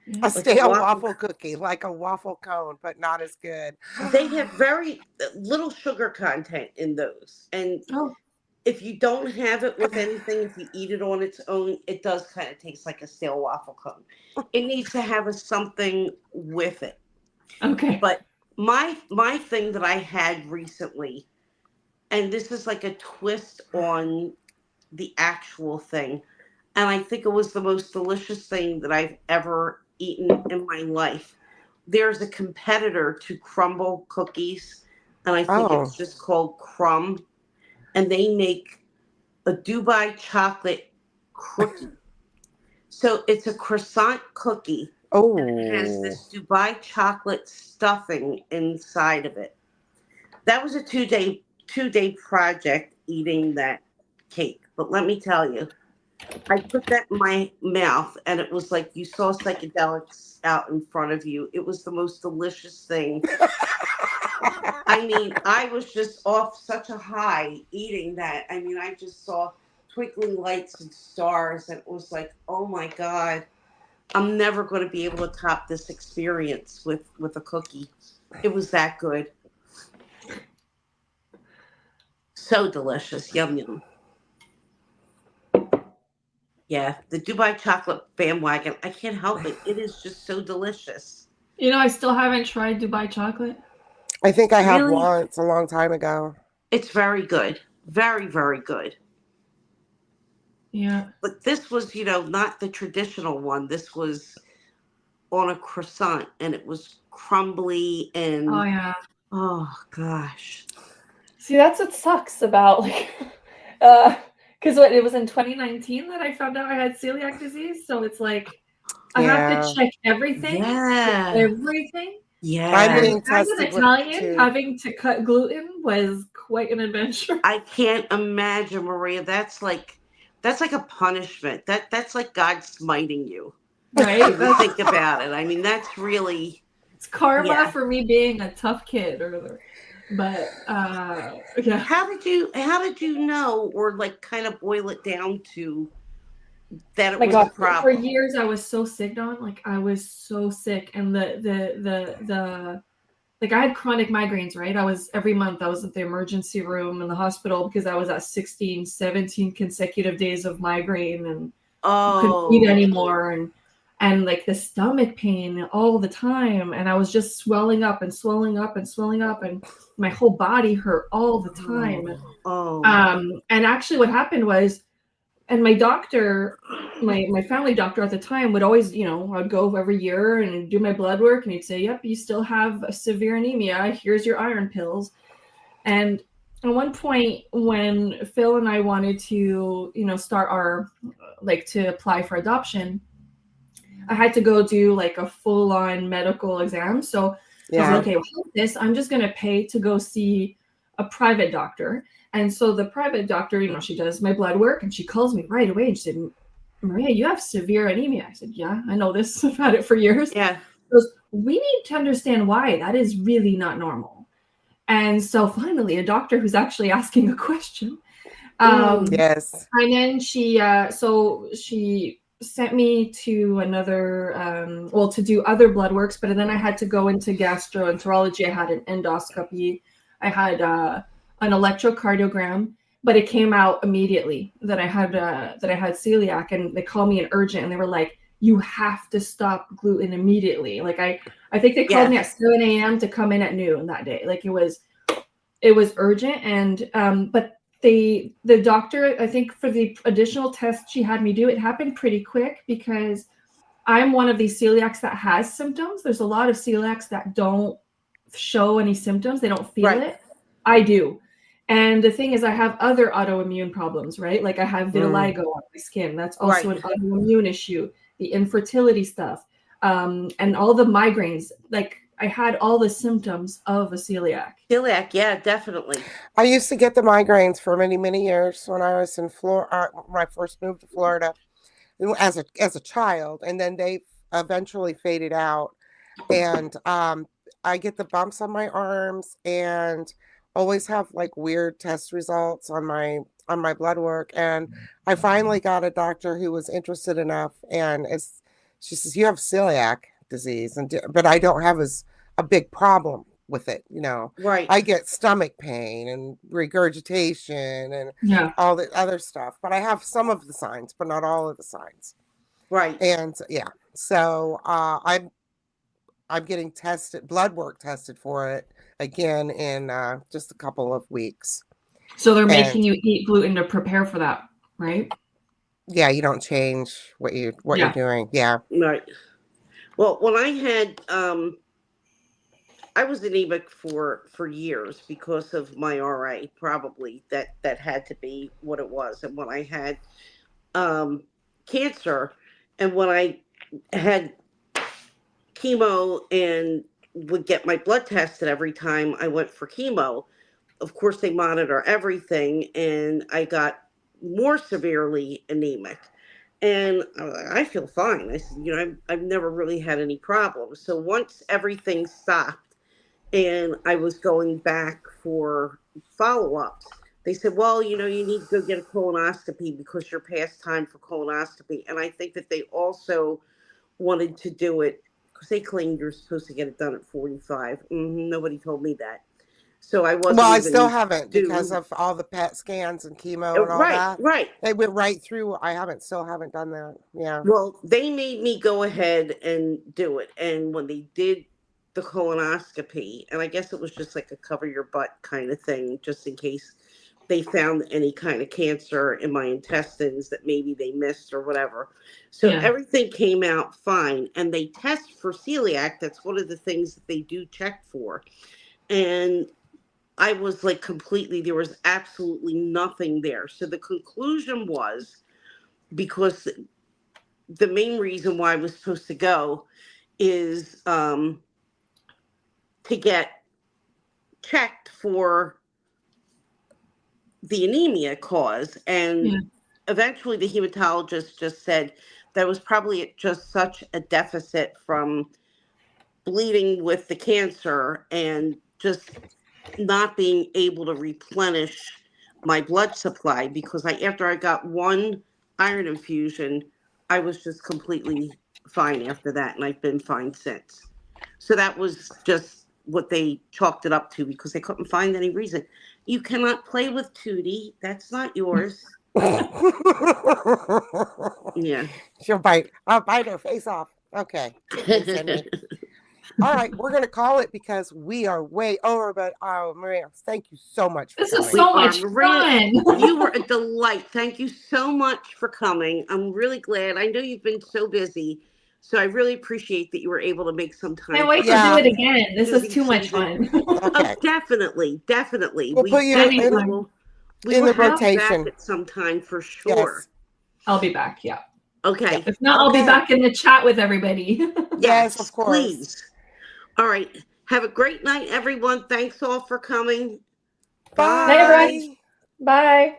Yeah. A Like a stale waffle. waffle cookie, like a waffle cone, but not as good. They have very little sugar content in those. And Oh, if you don't have it with anything, if you eat it on its own, it does kind of taste like a stale waffle cone. It needs to have something with it. okay. But my thing that I had recently, and this is like a twist on the actual thing, and I think it was the most delicious thing that I've ever eaten in my life. There's a competitor to crumble cookies, and I think Oh, it's just called Crumb, and they make a Dubai chocolate cookie. So it's a croissant cookie and it has oh, this Dubai chocolate stuffing inside of it. That was a two day project eating that cake. But let me tell you, I put that in my mouth and it was like you saw psychedelics out in front of you. It was the most delicious thing. I mean, I was just off such a high eating that. I mean, I just saw twinkling lights and stars and it was like, oh my God, I'm never going to be able to top this experience with a cookie. It was that good. So delicious. Yum yum. Yeah, the Dubai chocolate bandwagon. I can't help it. It is just so delicious. You know, I still haven't tried Dubai chocolate. I think I have Really? once a long time ago. It's very good. Very, very good. Yeah. But this was, not the traditional one. This was on a croissant and it was crumbly Oh and yeah. oh gosh. See, that's what sucks about because it was in 2019 that I found out I had celiac disease. So it's like I have Yeah, to check everything, Yeah. everything. I'm Yeah. And being as an tested with Italian, two. having to cut gluten was quite an adventure. I can't imagine, Maria. That's like a punishment. That's like God smiting you. Right? If you think about it. I mean, that's really It's karma yeah. for me being a tough kid but yeah. How did you know or like kind of boil it down to that it My was a God, for problem? years I was so sick, Dawn. Like I was so sick, and the like I had chronic migraines, right? Every month I was at the emergency room in the hospital because I was at 16, 17 consecutive days of migraine and couldn't eat Oh. anymore and like the stomach pain all the time. And I was just swelling up and swelling up and swelling up and my whole body hurt all the time. Oh. And actually what happened was, and my doctor, my family doctor at the time would always, I'd go every year and do my blood work and he'd say, yep, you still have a severe anemia. Here's your iron pills. And at one point when Phil and I wanted to, start our, to apply for adoption, I had to go do like a full on medical exam. So I was like, okay, well, I'm just going to pay to go see a private doctor. And so the private doctor, she does my blood work and she calls me right away and she said, Maria, you have severe anemia. I said, yeah, I know this. I've had it for years. Yeah. She goes, we need to understand why. That is really not normal. And so finally, a doctor who's actually asking a question. Yes. And then she sent me to another, to do other blood works, but then I had to go into gastroenterology. I had an endoscopy. I had an electrocardiogram, but it came out immediately that I had celiac, and they called me an urgent, and they were like, "You have to stop gluten immediately." Like I think they called me at 7 a.m. to come in at noon that day. Like it was urgent, and but the doctor, I think for the additional tests she had me do, it happened pretty quick because I'm one of these celiacs that has symptoms. There's a lot of celiacs that don't show any symptoms. They don't feel it. I do. And the thing is, I have other autoimmune problems, right? Like I have vitiligo on my skin. That's also an autoimmune issue. The infertility stuff. and all the migraines. Like I had all the symptoms of a celiac. Celiac, yeah, definitely. I used to get the migraines for many, many years when I was in Florida, when I first moved to Florida as a child, and then they eventually faded out. And I get the bumps on my arms and always have like weird test results on my blood work. And I finally got a doctor who was interested enough, and she says, you have celiac disease, but I don't have a big problem with it, Right. I get stomach pain and regurgitation and all the other stuff, but I have some of the signs, but not all of the signs. Right. And yeah, so I'm getting blood work tested for it again in just a couple of weeks. So they're making you eat gluten to prepare for that, right? Yeah, you don't change what you're doing. Yeah. Right. Well, when I had I was anemic for years because of my RA, probably that had to be what it was. And when I had cancer, and when I had chemo and would get my blood tested every time I went for chemo, of course they monitor everything, and I got more severely anemic. And I feel fine. I said, I've never really had any problems. So once everything stopped and I was going back for follow-ups, they said, well, you need to go get a colonoscopy because you're past time for colonoscopy. And I think that they also wanted to do it because they claimed you're supposed to get it done at 45. Nobody told me that. So I wasn't. Well, I still haven't because of all the PET scans and chemo and all that. Right. They went right through. Still haven't done that. Yeah. Well, they made me go ahead and do it. And when they did the colonoscopy, and I guess it was just like a cover your butt kind of thing, just in case they found any kind of cancer in my intestines that maybe they missed or whatever. So everything came out fine. And they test for celiac. That's one of the things that they do check for. And I was like there was absolutely nothing there. So the conclusion was, because the main reason why I was supposed to go is to get checked for the anemia cause. And eventually the hematologist just said that was probably just such a deficit from bleeding with the cancer and just not being able to replenish my blood supply, because after I got one iron infusion, I was just completely fine after that, and I've been fine since. So that was just what they chalked it up to, because they couldn't find any reason. You cannot play with Tootie. That's not yours. Yeah. I'll bite her face off. Okay. All right, we're going to call it because we are way over, but Maria, thank you so much for coming. This is so much fun. You were a delight. Thank you so much for coming. I'm really glad. I know you've been so busy, so I really appreciate that you were able to make some time. Can't wait to do it again. This is too much fun. Okay. Definitely. We'll put you in the rotation at some time for sure. Yes. I'll be back, yeah. Okay. If not, I'll be back in the chat with everybody. Yes, of course. Please. All right. Have a great night, everyone. Thanks all for coming. Bye. Bye, everyone. Bye.